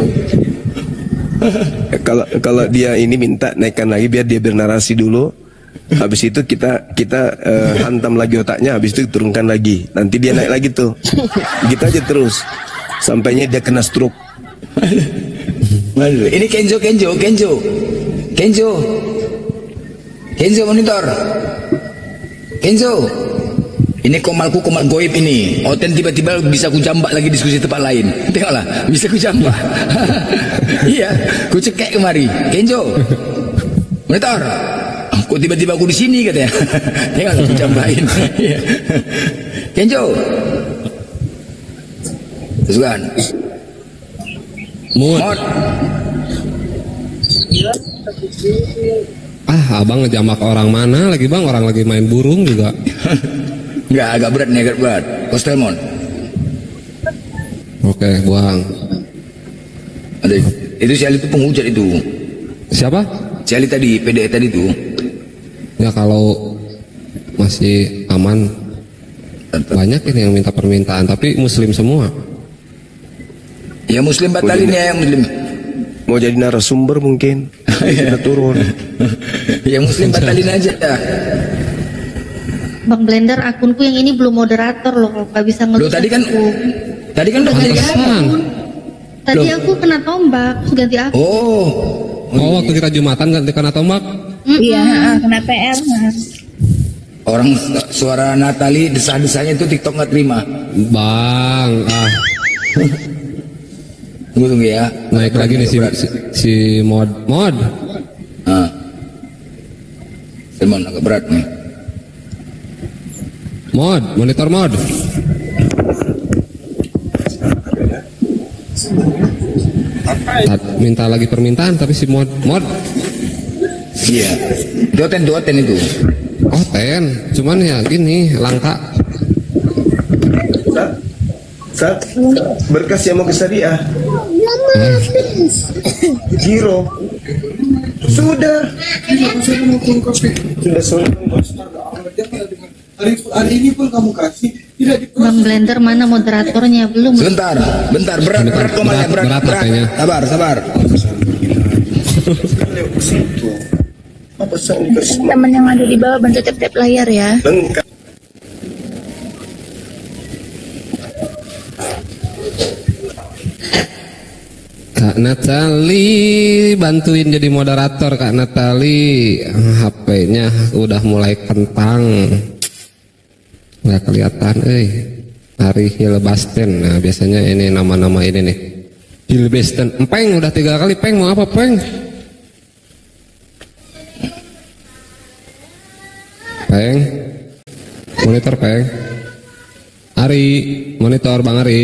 Kalau dia ini minta naikkan lagi biar dia bernarasi dulu. Habis itu kita hantam lagi otaknya, habis itu turunkan lagi. Nanti dia naik lagi tuh. Gitu aja terus sampainya dia kena stroke. Ini Kenzo monitor. Kenzo. Ini komal goib ini. Oten tiba-tiba bisa ku jambak lagi diskusi tempat lain. Tengoklah, bisa ku jambak. Iya, ku cekek kemari. Kenzo. Monitor. Kok tiba-tiba aku di sini katanya. Tengoklah ku jambakin. Kenzo. Terus kan. Mod. Abang ngejambak orang mana lagi Bang? Orang lagi main burung juga. Enggak, agak berat. Kostelmon. Oke, buang. Itu si Ali itu penghujat itu. Siapa? Si Ali tadi, PDE tadi itu. Ya kalau masih aman, banyak ini yang minta permintaan, tapi Muslim semua. Ya Muslim batalin ya, yang Muslim. Mau jadi narasumber mungkin. Kita turun. Ya Muslim batalin aja. Bang Blender, akunku yang ini belum moderator loh, kalau nggak bisa ngeluh. Tadi kan udah ganti akun. Tadi aku kena tombak, terus ganti akun. Oh, waktu kita Jumatan ganti kena tombak? Iya, kena PR. Orang suara Natali desah-desahnya itu TikTok nggak terima. Bang, Tunggu ya. naik lagi nih si mod. Simon agak berat nih. Monitor mod. Minta lagi permintaan tapi si mod. Iya. Itu oten itu. Oten, cuman ya gini langka. Saat berkas yang mau ke syariah. Giro. Sudah sore. Hari ini pun kamu kasih tidak di Bang Blender mana moderatornya belum? Sebentar, berat komalnya, berat. Sabar. Teman yang ada di bawah bantu tap-tap layar ya. Lengkap. Kak Natali bantuin jadi moderator. Kak Natali HP-nya udah mulai kentang, nggak kelihatan. Hari Hilbasten. Nah biasanya ini nama-nama ini nih. Hilbasten. Peng udah 3 kali. Peng mau apa Peng? Peng monitor Peng. Ari monitor Bang Ari.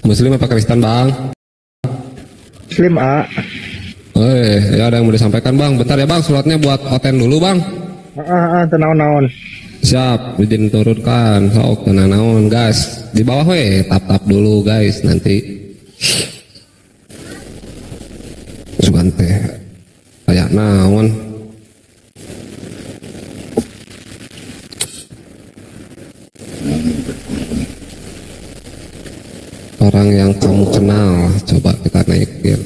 Muslim apa Kristen Bang? Muslim A. Ya ada yang mau disampaikan Bang. Bentar ya Bang, slotnya buat Oten dulu Bang. Tenang-naon. Siap, izin turunkan. Sok tenang-naon gas. Di bawah tap-tap dulu guys nanti. Cuman teh kayak naon. Orang yang kamu kenal, coba kita naikin.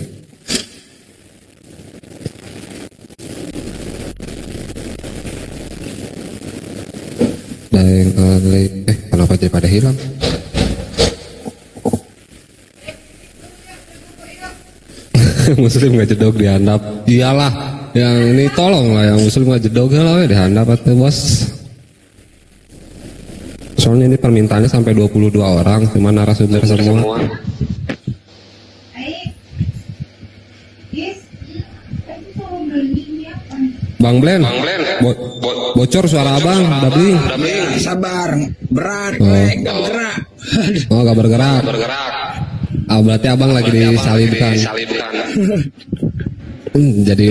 Dan kali, kenapa jadi pada hilang? Muslim nggak jedog dihandap. Iyalah, yang ini tolong lah, yang Muslim nggak jedog lah, dihandap atau bos. Soalnya ini permintaannya sampai 22 orang, cuma narasumber semua. Bang Blen, bocor suara abang, dabling. Sabar, berat, gak bergerak. Gak bergerak. Berarti abang lagi disalibkan. Jadi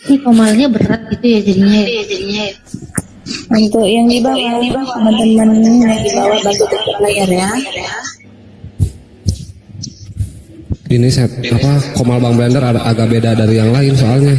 Ini komalnya berat gitu ya jadinya. Untuk yang di bawah, teman-teman yang di bawah bantu tap layar ya. Ini komal Bang Blender agak beda dari yang lain soalnya.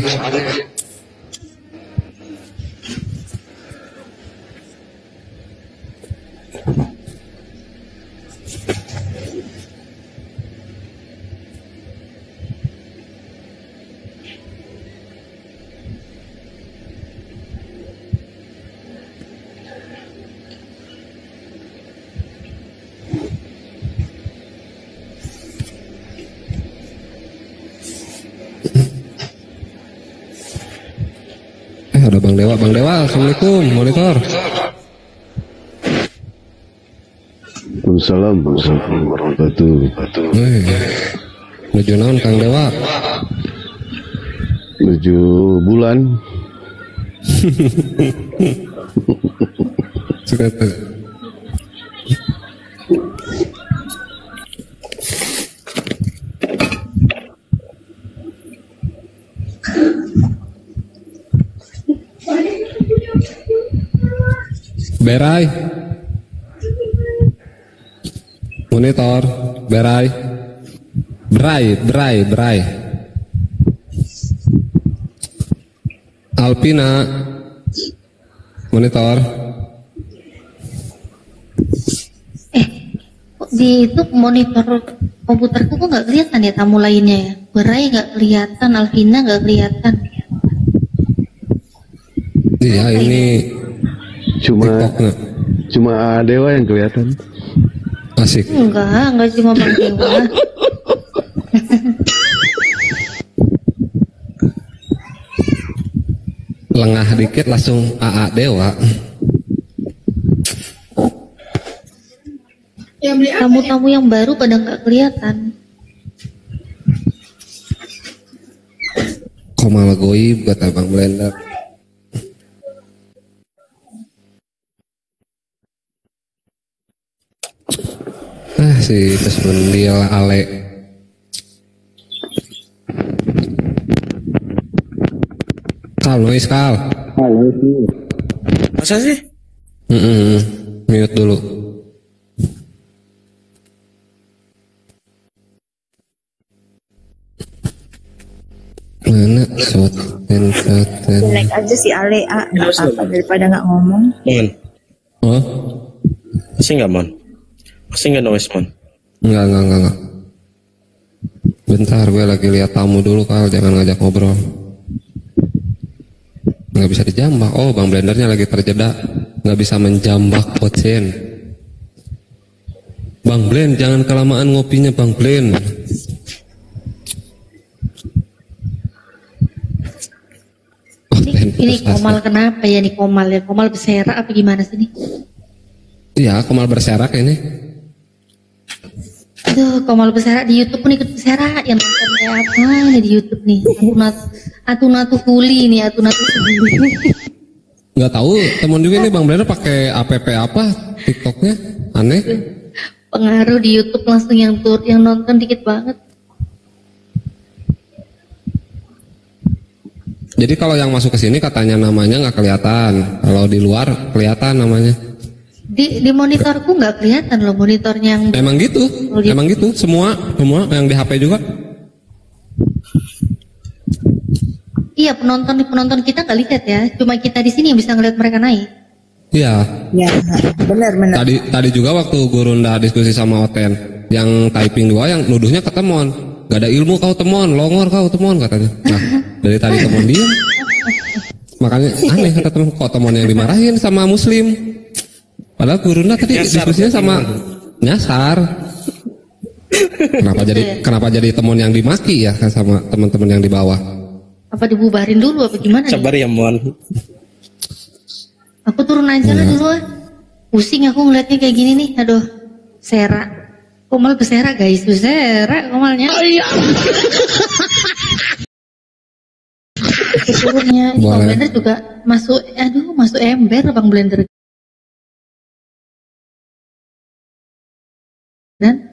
Ada Bang Dewa, Assalamualaikum, monitor. Waalaikumsalam warahmatullahi wabarakatuh. Menuju naon Kang Dewa? Menuju bulan. Suka tuh. Berai monitor, berai Alpina monitor. Kok di itu monitor komputerku kok nggak kelihatan ya tamu lainnya ya? Berai nggak kelihatan, Alvina nggak kelihatan. Iya ini cuma Dewa yang kelihatan. Asik. Enggak cuma Bang Dewa. Lengah dikit langsung AA Dewa. Tamu-tamu yang baru pada nggak kelihatan. Komal goib kata Bang Blender. Si Tesmendil Ale. Kal. Masa sih? Mute dulu. Mana soten. Jelek aja si Ale, nggak apa-apa daripada nggak ngomong. Oh? Masih nggak, Mon? Masih nggak noise, Mon? Enggak. Bentar, gue lagi lihat tamu dulu, Kal. Jangan ngajak ngobrol. Nggak bisa dijambak. Oh, Bang Blendernya lagi terjeda. Nggak bisa menjambak Ocen. Bang Blend, jangan kelamaan ngopinya, Bang Blend. Ini Komal kenapa ya nih Komal ya? Komal berserak apa gimana sih nih? Iya, Komal berserak ini. Aduh, Komal berserak di YouTube pun ikut berserak. Yang nonton kayak apa nih di YouTube nih? Atunatu Kuli nih, Atunatu Kuli. Nggak tahu, temen juga nih Bang Blender pakai app apa TikToknya? Aneh. Pengaruh di YouTube langsung yang nonton dikit banget. Jadi kalau yang masuk ke sini katanya namanya nggak kelihatan, kalau di luar kelihatan namanya. Di monitorku nggak kelihatan loh, monitornya yang. Emang gitu, semua yang di HP juga. Iya, penonton kita nggak lihat ya, cuma kita di sini yang bisa ngeliat mereka naik. Iya. Ya, benar. Tadi juga waktu Gurunda diskusi sama Oten, yang typing 2 yang nuduhnya ke Temon, gak ada ilmu kau Temon, longor kau Temon katanya. Nah, dari tadi Temon diam. Makanya aneh kata Temon, kok Temon yang dimarahin sama Muslim. Padahal Gurunda tadi diskusinya sama nyasar. Kenapa jadi Temon yang dimaki ya sama teman-teman yang di bawah? Apa dibubarin dulu apa gimana? Sabar ya Mon. Aku turun aja lah dulu. Pusing aku ngeliatnya kayak gini nih. Aduh, serak. Komal berserak guys, berserak Komalnya. Oh iya. Turunnya, Bang Blender juga masuk ember Bang Blender. Dan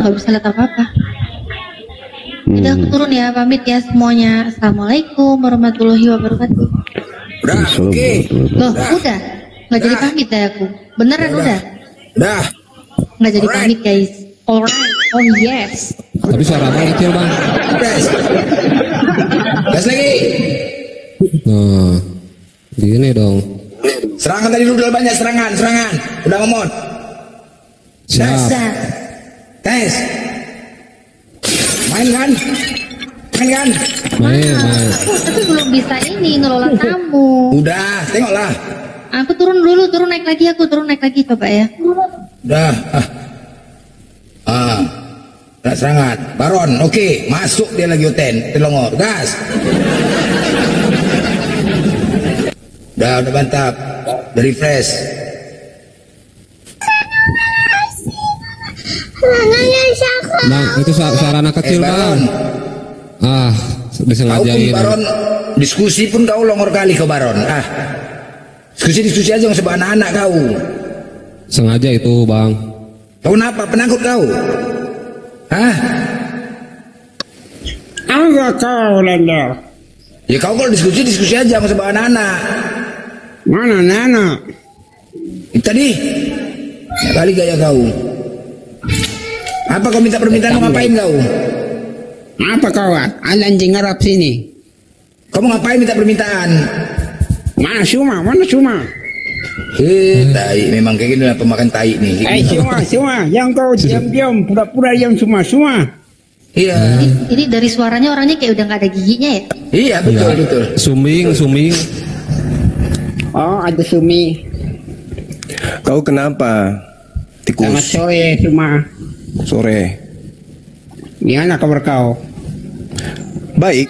nggak bisa lihat apa-apa. Udah aku turun ya, pamit ya semuanya. Assalamualaikum warahmatullahi wabarakatuh. Udah, oke. Loh, udah. Nggak jadi pamit ya aku. Beneran udah. Udah. Nggak jadi pamit guys. Alright. Oh yes. Tapi suara abang kecil Bang. Gas lagi. Nah, gini dong. Serangan tadi udah banyak serangan. Udah ngomong. Siap. Tes. Main kan? Main. Tapi belum bisa ini ngelola tamu. Udah, tengoklah. Aku turun naik lagi coba ya. Udah. Udah serangan. Baron, oke. Masuk dia lagi Oten. Telongor, gas. Udah mantap. Udah refresh. Bang, itu suara anak kecil Bang. Disengajain. Baron, diskusi pun kau longor kali kau Baron. Diskusi aja sama anak-anak kau. Sengaja itu Bang. Kau kenapa? Penakut kau? Enggak kau Lender. Ya kau kalau diskusi aja sama anak-anak. Mana anak? Tadi kali gaya kau. Apa kau minta permintaan mau ngapain kau? Apa kawan? Ada anjing Arab sini. Kamu ngapain minta permintaan? Mana Suma? Mana Suma? Tai, memang kayak gini lah pemakan tai nih. Suma, yang kau diam-diam, pura-pura yang Suma. Iya. Ini dari suaranya orangnya kayak udah nggak ada giginya ya? Iya, betul. Suming. Oh, ada Sumi. Kau kenapa? Tikus. Selamat sore, Suma. Sore. Gimana kabar kau? Baik.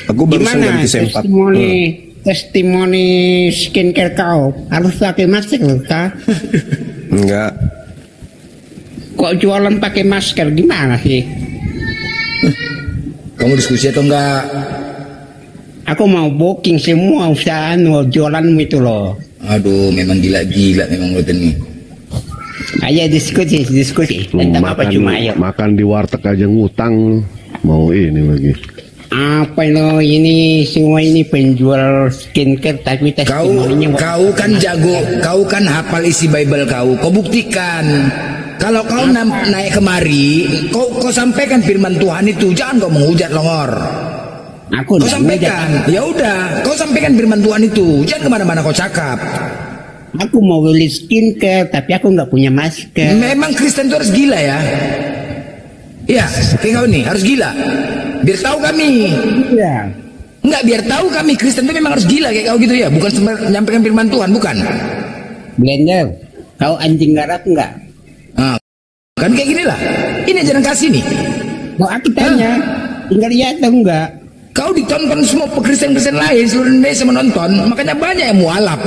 Aku barusan ganti sempat. Testimoni skincare kau harus pakai masker kah? Enggak. Kok jualan pakai masker gimana sih? Kamu diskusi atau enggak? Aku mau booking semua usaha jualanmu itu loh. Aduh, memang gila memang lo ini. Ayo diskusi. Tentang apa cuma ayo. Makan di warteg aja ngutang, mau ini lagi. Apa lo ini semua ini penjual skincare tapi testimoninya kau kan jago, kau kan hafal isi Bible kau buktikan. Kalau kau naik kemari, kau sampaikan firman Tuhan itu, jangan kau menghujat longor. Kau sampaikan, ya udah, kau sampaikan firman Tuhan itu, jangan kemana-mana kau cakap. Aku mau beli skincare tapi aku nggak punya masker. Memang Kristen itu harus gila ya. Iya, kayak kau nih harus gila. Biar tahu kami. Iya. Enggak, biar tahu kami Kristen itu memang harus gila kayak kau gitu ya, bukan menyampaikan firman Tuhan, bukan. Blender, kau anjing Arab enggak? Nah, kan kayak gini lah. Ini ajaran kasih nih. Mau aku tanya, tinggal lihat atau enggak? Kau ditonton semua Kristen-Kristen lain seluruh Indonesia menonton, makanya banyak yang mualaf.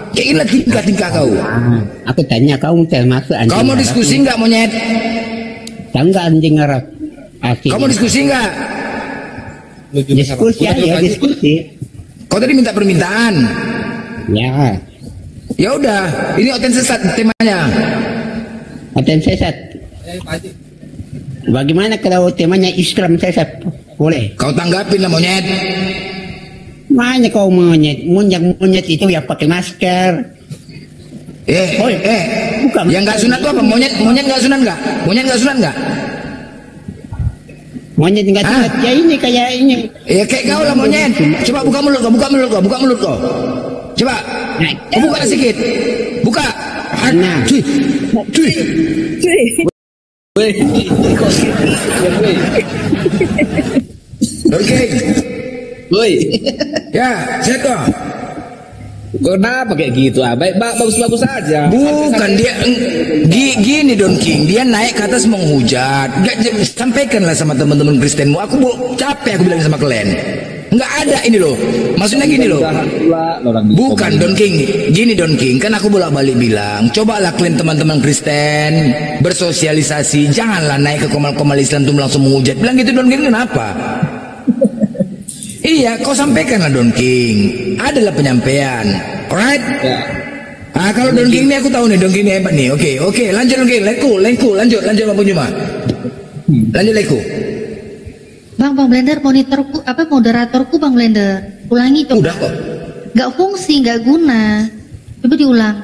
Kayak gini lah tingkah kau. Aku tanya kau termasuk anjing Arab. Kau mau diskusi enggak monyet? Tahu enggak anjing Arab? Kau mau diskusi enggak? Diskusi aja, diskusi. Kau tadi minta permintaan. Ya. Ya udah, ini oten sesat temanya. Oten sesat. Bagaimana kalau temanya Islam sesat? Boleh. Kau tanggapin lah monyet. Mana kau monyet? Monyet itu yang pakai masker. Bukan. Yang nggak sunat tuh apa? Monyet nggak sunat nggak? Monyet nggak sunat nggak? Monyet nggak sunat. Ya ini kayak ini. Ya kayak kau lah monyet. Coba buka mulut kau. Coba. Kau buka sedikit. Buka. Nah. Cuy. Oke. Woi. Ya, sehat kok. Kenapa kayak gitu? Bagus-bagus aja. Bukan dia gini Don King, dia naik ke atas menghujat. Sampaikanlah sama teman-teman Kristenmu. Aku capek aku bilang sama kalian. Enggak ada ini loh. Maksudnya gini loh. Bukan Don King. Gini Don King, kan aku bolak-balik bilang, cobalah kalian teman-teman Kristen bersosialisasi, janganlah naik ke komal-komal Islam tuh langsung menghujat. Bilang gitu Don King, kenapa? Iya, kau sampaikanlah Don King. Adalah penyampaian, alright? Ya. Kalau Don King ini aku tahu nih, Don King ini hebat nih. Oke, lanjut Don King, lanjut Bang Juma. Lanjut leku. Bang Blender, moderatorku Bang Blender. Ulangi coba. Udah kok. Gak fungsi, gak guna. Coba diulang.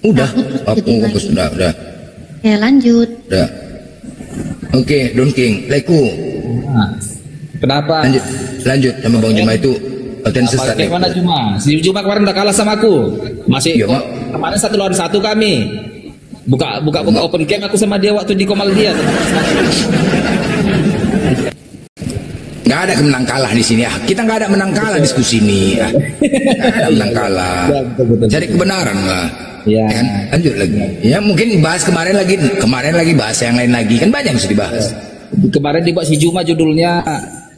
Udah. Udah. Ya lanjut. Udah. Oke, Don King, leku. Kenapa? Lanjut sama Bang Juma itu oten sesat. Bagaimana Juma? Si Juma kemarin udah kalah sama aku. Masih kemarin 1 lawan 1 kami. Buka open game aku sama dia waktu di Komal dia. Nggak ada menang kalah di sini. Kita nggak ada menang kalah diskusi ini. Nggak ada menang kalah. Cari kebenaran lah. Ya. Kan? Lanjut lagi. Ya mungkin bahas kemarin lagi bahas yang lain lagi. Kan banyak yang bisa dibahas. Kemarin dibuat si Juma judulnya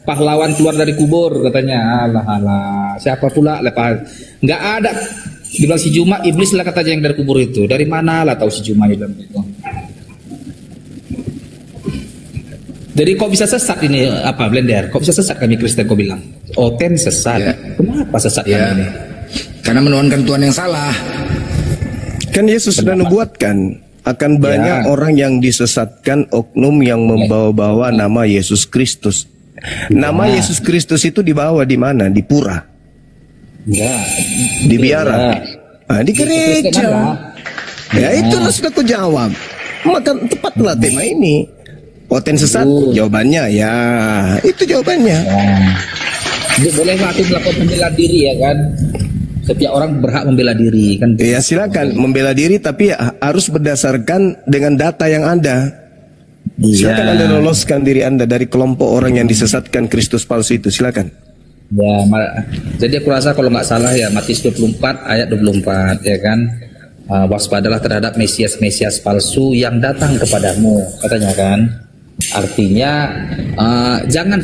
pahlawan keluar dari kubur katanya. Alah. Siapa pula lepas? Nggak ada. Dibilang si Juma iblis lah katanya yang dari kubur itu. Dari mana lah tahu si Juma bilang gitu. Jadi kok bisa sesat ini Blender? Kok bisa sesat kami Kristen kau bilang? Oten sesat. Ya. Kenapa sesat kami ini? Karena menuhankan Tuhan yang salah. Kan Yesus sudah nubuatkan akan banyak orang yang disesatkan, oknum yang membawa-bawa nama Yesus Kristus. Nama Yesus Kristus itu dibawa di mana? Di pura. Di biara. Di gereja. Ya itu sudah aku jawab. Maka tepatlah tema ini. Oten sesat? Jawabannya ya, itu jawabannya. Boleh mati melakukan pembela diri ya kan? Setiap orang berhak membela diri kan? Ya silakan membela diri, tapi harus berdasarkan dengan data yang ada. Silakan Anda loloskan diri Anda dari kelompok orang yang disesatkan Kristus palsu itu. Silakan. Ya, jadi aku rasa kalau nggak salah ya Matius 24 ayat 24 ya kan, waspadalah terhadap Mesias palsu yang datang kepadamu, katanya kan. Artinya jangan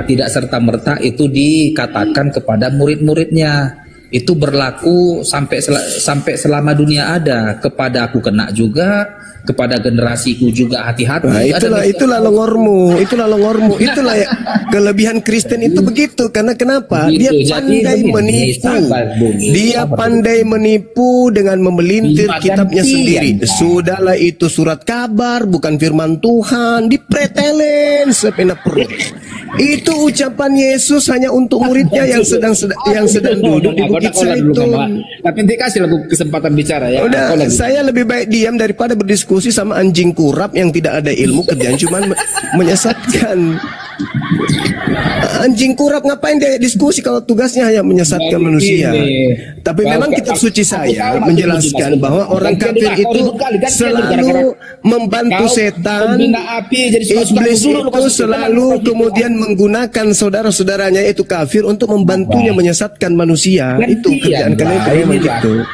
tidak serta merta itu dikatakan kepada murid-muridnya. Itu berlaku sampai selama dunia ada. Kepada aku kena juga, kepada generasiku juga hati-hati. Nah, itulah longormu, itulah ya, kelebihan Kristen itu begitu. Karena kenapa? Dia pandai menipu. Dia pandai menipu dengan memelintir kitabnya sendiri. Sudahlah, itu surat kabar, bukan firman Tuhan, dipretelin sepena perut. Itu ucapan Yesus hanya untuk muridnya yang sedang duduk di Bukit Zaitun. Tapi nanti kasih aku kesempatan bicara ya. Udah, saya lebih baik diam daripada berdiskusi sama anjing kurap yang tidak ada ilmu, kerjaan cuma menyesatkan. Anjing kurap ngapain dia diskusi kalau tugasnya hanya menyesatkan manusia. Tapi memang kitab suci saya menjelaskan bahwa orang kafir itu selalu membantu setan. Iblis itu selalu kemudian menggunakan saudara-saudaranya itu kafir untuk membantunya menyesatkan manusia. Itu kerjaan kalian memang gitu.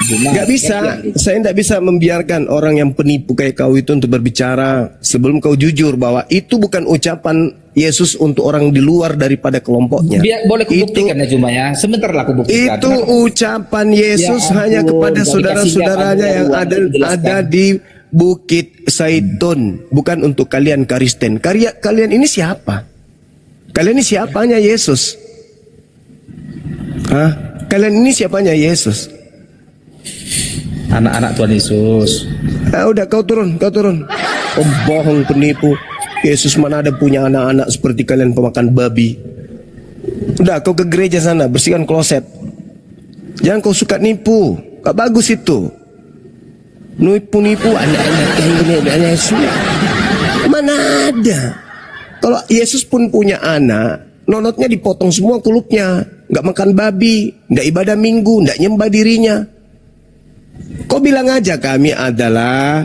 Gak bisa, saya tidak bisa membiarkan orang yang penipu kayak kau itu untuk berbicara sebelum kau jujur bahwa itu bukan ucapan Yesus untuk orang di luar daripada kelompoknya. Boleh kubuktikan ya cuma ya, sebentar lah kubuktikan. Itu ucapan Yesus hanya kepada saudara-saudaranya yang ada di Bukit Zaitun, bukan untuk kalian Kristen. Kalian ini siapa? Kalian ini siapanya Yesus? Hah? Kalian ini siapanya Yesus? Anak-anak Tuhan Yesus. Udah kau turun. Pembohong, penipu. Yesus mana ada punya anak-anak seperti kalian pemakan babi. Udah kau ke gereja sana, bersihkan kloset. Jangan kau suka nipu. Gak bagus itu. Nipu anak-anak Yesus. Mana ada. Kalau Yesus pun punya anak, nonotnya dipotong semua kulupnya. Gak makan babi, gak ibadah minggu, gak nyembah dirinya. Kau bilang aja kami adalah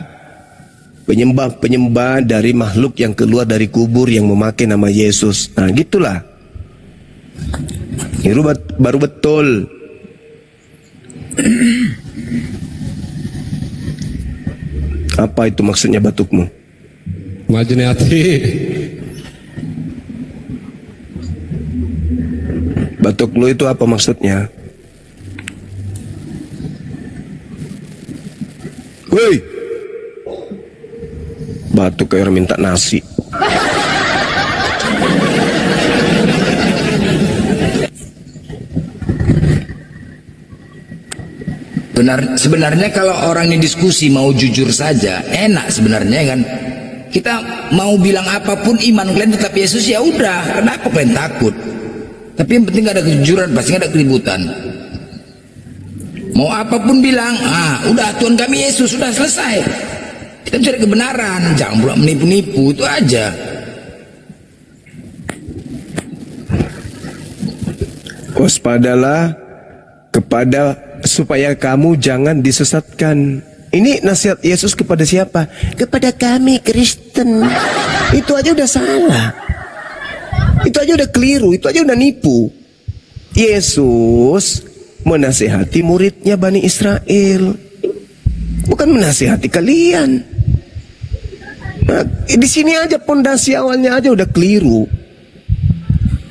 penyembah dari makhluk yang keluar dari kubur yang memakai nama Yesus. Nah gitulah. Itu baru betul. Apa itu maksudnya batukmu? Majene hati. Batuk lu itu apa maksudnya? Woi, batuk kayak orang minta nasi. Sebenarnya kalau orang ini diskusi mau jujur saja, enak sebenarnya kan. Kita mau bilang apapun iman kalian tetap Yesus, ya udah. Kenapa kalian takut? Tapi yang penting gak ada kejujuran, pasti gak ada keributan. Mau apapun bilang, udah Tuhan kami Yesus, sudah selesai. Kita mencari kebenaran, jangan pula menipu-nipu, itu aja. Waspadalah supaya kamu jangan disesatkan. Ini nasihat Yesus kepada siapa? Kepada kami Kristen. Itu aja udah salah. Itu aja udah keliru, itu aja udah nipu. Yesus menasihati muridnya Bani Israel, bukan menasihati kalian. Nah, di sini aja pondasi awalnya aja udah keliru.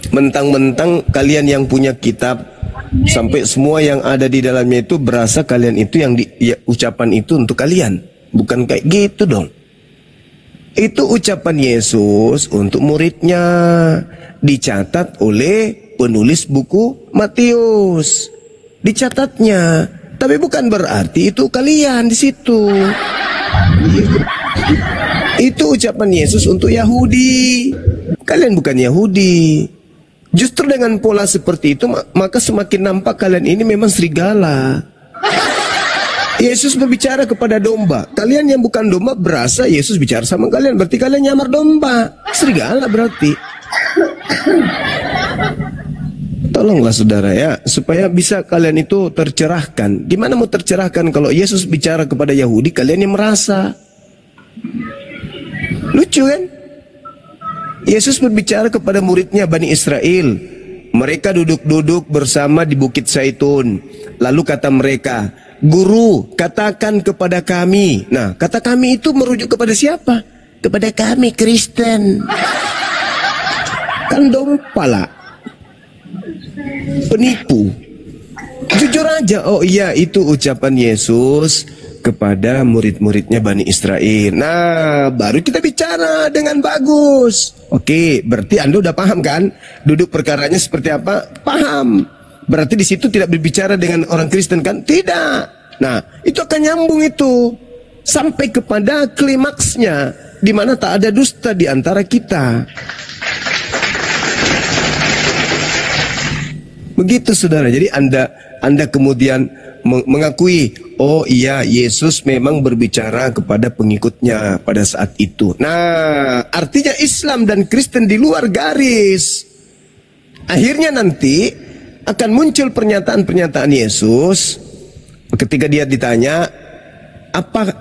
Mentang-mentang kalian yang punya kitab, sampai semua yang ada di dalamnya itu berasa kalian itu yang ucapan itu untuk kalian. Bukan kayak gitu dong. Itu ucapan Yesus untuk muridnya, dicatat oleh penulis buku Matius. Dicatatnya, tapi bukan berarti itu kalian di situ. Itu ucapan Yesus untuk Yahudi. Kalian bukan Yahudi. Justru dengan pola seperti itu, maka semakin nampak kalian ini memang serigala. Yesus berbicara kepada domba. Kalian yang bukan domba berasa Yesus bicara sama kalian, berarti kalian nyamar domba. Serigala berarti. Tolonglah saudara ya, supaya bisa kalian itu tercerahkan. Gimana mau tercerahkan kalau Yesus bicara kepada Yahudi, kalian yang merasa? Lucu kan? Yesus berbicara kepada muridnya Bani Israel. Mereka duduk-duduk bersama di Bukit Zaitun. Lalu kata mereka, Guru, katakan kepada kami. Nah, kata kami itu merujuk kepada siapa? Kepada kami Kristen. Kan dompala, penipu. Jujur aja, oh iya itu ucapan Yesus kepada murid-muridnya Bani Israel. Nah, baru kita bicara dengan bagus. Oke, berarti Anda udah paham kan? Duduk perkaranya seperti apa? Paham. Berarti di situ tidak berbicara dengan orang Kristen kan? Tidak. Nah, itu akan nyambung itu sampai kepada klimaksnya, di mana tak ada dusta di antara kita. Begitu saudara. Jadi Anda kemudian mengakui, oh iya Yesus memang berbicara kepada pengikutnya pada saat itu. Nah, artinya Islam dan Kristen di luar garis. Akhirnya nanti akan muncul pernyataan-pernyataan Yesus ketika dia ditanya, apa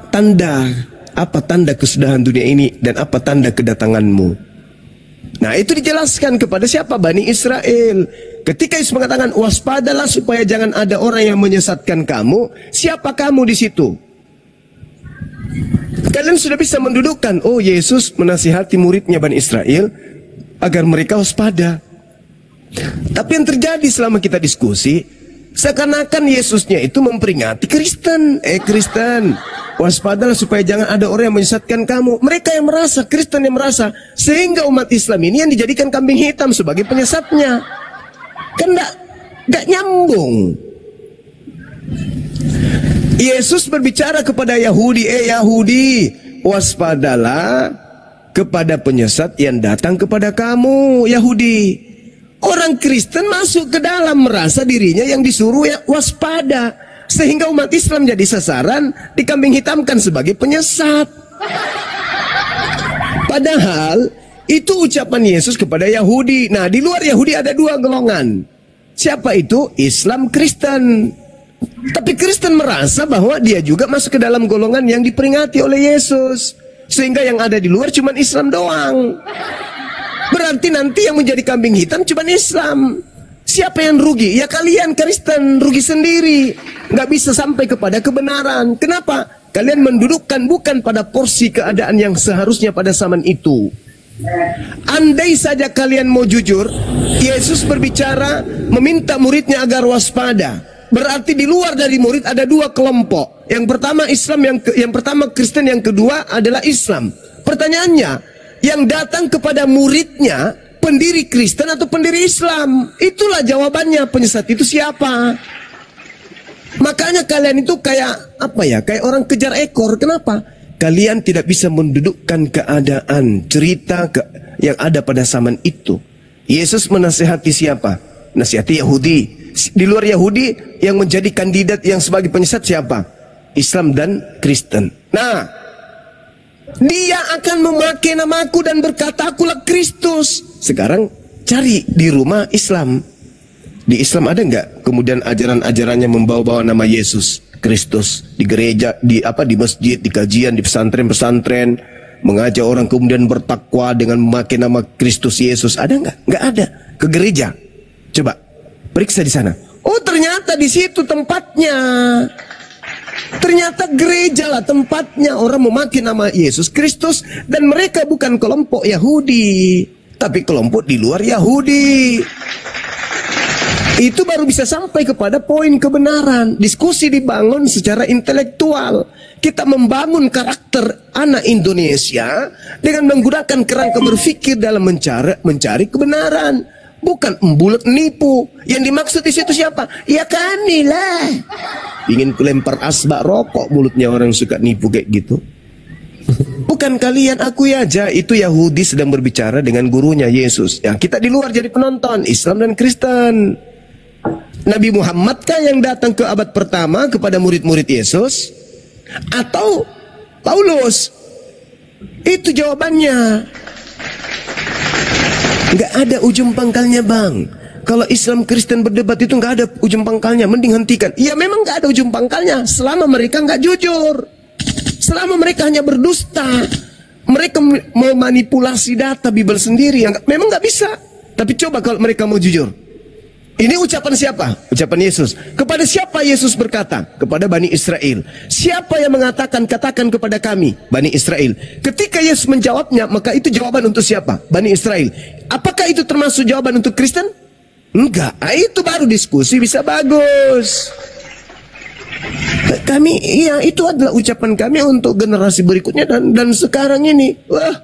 tanda kesudahan dunia ini dan apa tanda kedatanganmu? Nah, itu dijelaskan kepada siapa? Bani Israel. Ketika Yesus mengatakan waspadalah supaya jangan ada orang yang menyesatkan kamu, siapa kamu di situ? Kalian sudah bisa mendudukkan, oh Yesus menasihati muridnya Bani Israel agar mereka waspada. Tapi yang terjadi selama kita diskusi, seakan-akan Yesusnya itu memperingati Kristen. Kristen, waspadalah supaya jangan ada orang yang menyesatkan kamu. Mereka yang merasa, Kristen yang merasa, sehingga umat Islam ini yang dijadikan kambing hitam sebagai penyesatnya. Kan gak nyambung. Yesus berbicara kepada Yahudi, Yahudi, waspadalah kepada penyesat yang datang kepada kamu, Yahudi. Orang Kristen masuk ke dalam merasa dirinya yang disuruh ya waspada, sehingga umat Islam jadi sasaran, dikambing hitamkan sebagai penyesat. Padahal itu ucapan Yesus kepada Yahudi. Nah, di luar Yahudi ada dua golongan. Siapa itu? Islam, Kristen. Tapi Kristen merasa bahwa dia juga masuk ke dalam golongan yang diperingati oleh Yesus, sehingga yang ada di luar cuma Islam doang. Berarti nanti yang menjadi kambing hitam cuma Islam. Siapa yang rugi? Ya kalian Kristen, rugi sendiri. Nggak bisa sampai kepada kebenaran. Kenapa? Kalian mendudukkan bukan pada porsi keadaan yang seharusnya pada zaman itu. Andai saja kalian mau jujur, Yesus berbicara meminta muridnya agar waspada. Berarti di luar dari murid ada dua kelompok. Yang pertama Islam, yang pertama Kristen, yang kedua adalah Islam. Pertanyaannya, yang datang kepada muridnya pendiri Kristen atau pendiri Islam? Itulah jawabannya. Penyesat itu siapa? Makanya kalian itu kayak apa ya? Kayak orang kejar ekor. Kenapa? Kalian tidak bisa mendudukkan keadaan cerita yang ada pada zaman itu. Yesus menasihati siapa? Nasihati Yahudi. Di luar Yahudi yang menjadi kandidat yang sebagai penyesat siapa? Islam dan Kristen. Nah, dia akan memakai namaku dan berkata akulah Kristus. Sekarang cari di rumah Islam. Di Islam ada nggak kemudian ajaran-ajarannya membawa-bawa nama Yesus Kristus di gereja, di masjid, di kajian, di pesantren-pesantren, mengajak orang kemudian bertakwa dengan memakai nama Kristus Yesus? Ada nggak? Nggak ada. Ke gereja, coba periksa di sana. Oh, ternyata di situ tempatnya. Ternyata gereja lah tempatnya orang memakai nama Yesus Kristus, dan mereka bukan kelompok Yahudi, tapi kelompok di luar Yahudi. Itu baru bisa sampai kepada poin kebenaran. Diskusi dibangun secara intelektual. Kita membangun karakter anak Indonesia dengan menggunakan kerangka berpikir dalam mencari kebenaran, bukan embulet nipu. Yang dimaksud di situ siapa? Ya kami lah. Ingin kelempar asbak rokok mulutnya orang suka nipu kayak gitu. Bukan kalian, akui aja itu Yahudi sedang berbicara dengan gurunya Yesus. Ya, kita di luar jadi penonton, Islam dan Kristen. Nabi Muhammad kah yang datang ke abad pertama kepada murid-murid Yesus? Atau Paulus? Itu jawabannya. Nggak ada ujung pangkalnya, Bang. Kalau Islam Kristen berdebat itu nggak ada ujung pangkalnya, mending hentikan. Ya memang nggak ada ujung pangkalnya selama mereka nggak jujur, selama mereka hanya berdusta, mereka mau manipulasi data Bible sendiri, yang memang nggak bisa. Tapi coba kalau mereka mau jujur. Ini ucapan siapa? Ucapan Yesus. Kepada siapa Yesus berkata? Kepada Bani Israel. Siapa yang mengatakan, katakan kepada kami, Bani Israel. Ketika Yesus menjawabnya, maka itu jawaban untuk siapa? Bani Israel. Apakah itu termasuk jawaban untuk Kristen? Enggak. Itu baru diskusi bisa bagus. Kami, iya, itu adalah ucapan kami untuk generasi berikutnya dan sekarang ini. Wah,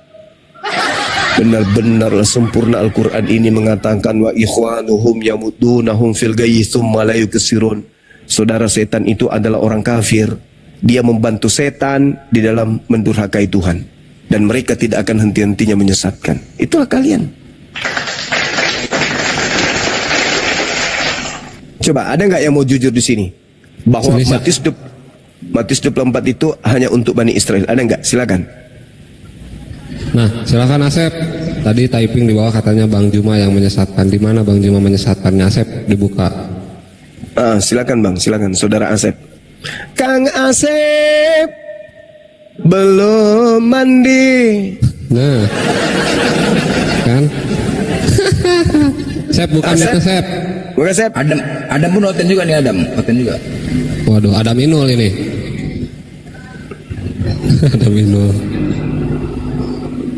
benar-benarlah sempurna Al-Quran ini mengatakan wa ikhwanuhum yamudunahum fil gayyi tsumma la yuksirun. Saudara setan itu adalah orang kafir. Dia membantu setan di dalam mendurhakai Tuhan, dan mereka tidak akan henti-hentinya menyesatkan. Itulah kalian. Coba ada nggak yang mau jujur di sini bahwa Matius 24 itu hanya untuk Bani Israel? Ada nggak? Silakan. Nah, silakan Asep. Tadi typing di bawah katanya Bang Juma yang menyesatkan. Di mana Bang Juma menyesatkannya? Asep, dibuka. Silakan Bang, silakan Saudara Asep. Kang Asep belum mandi. Nah, kan? Sep, bukan itu Sep. Bukan Sep. Adam pun oten juga nih, Adam. Oten juga. Waduh, Adam Inul ini. Adam Inul.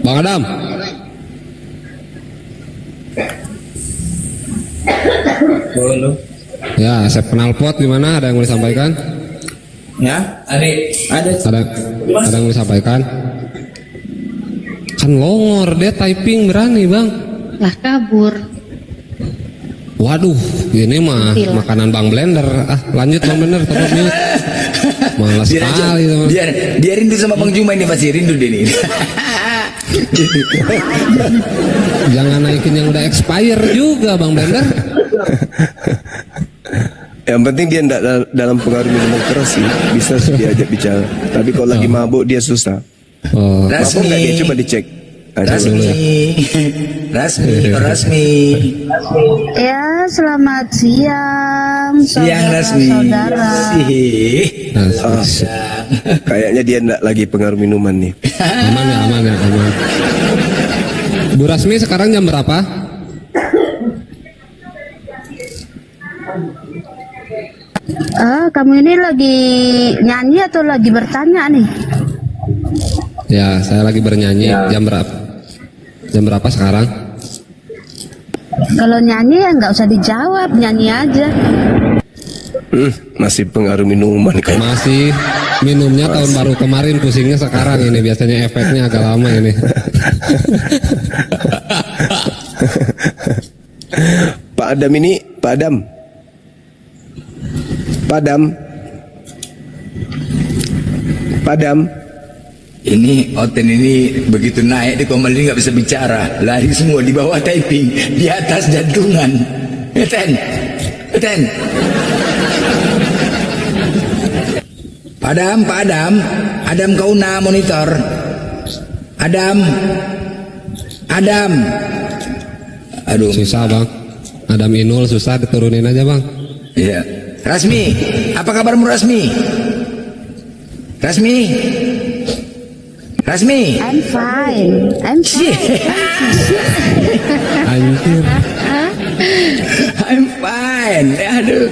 Bang Adam. Halo. Ya, Sep knalpot gimana? Ada yang mau disampaikan? Ya, ada yang mau disampaikan? Kan longor, dia typing berani Bang. Lah kabur. Waduh, ini mah makanan Bang Blender. Lanjut Bang Blender, tetap mute. Malas sekali teman. Dia rindu sama Bang Juma ini, masih rindu dia nih. Jangan naikin yang udah expire juga Bang Blender. Yang penting dia tidak dalam pengaruh minuman keras sih, bisa diajak bicara. Tapi kalau lagi mabuk dia susah. Mabuk nggak dia, coba dicek. Rasmi. Ya, selamat siang. Siang Rasmi. Saudara. Kayaknya dia enggak lagi pengaruh minuman nih. Aman. Bu Rasmi sekarang jam berapa? Kamu ini lagi nyanyi atau lagi bertanya nih? Ya, saya lagi bernyanyi. Jam berapa? Jam berapa sekarang? Kalau nyanyi ya nggak usah dijawab, nyanyi aja. Masih pengaruh minuman kan? Masih. Minumnya tahun baru kemarin, pusingnya sekarang ini. Biasanya efeknya agak lama ini. Pak Adam ini, Pak Adam. Ini Oten ini begitu naik di Komal ini nggak bisa bicara, lari semua di bawah typing, di atas jantungan. Oten. Pak Adam kau monitor. Adam. Aduh. Susah Bang. Adam Inul susah, diturunin aja Bang. Iya. Rasmi, apa kabarmu Rasmi? I'm fine. Anjir. I'm fine. Aduh.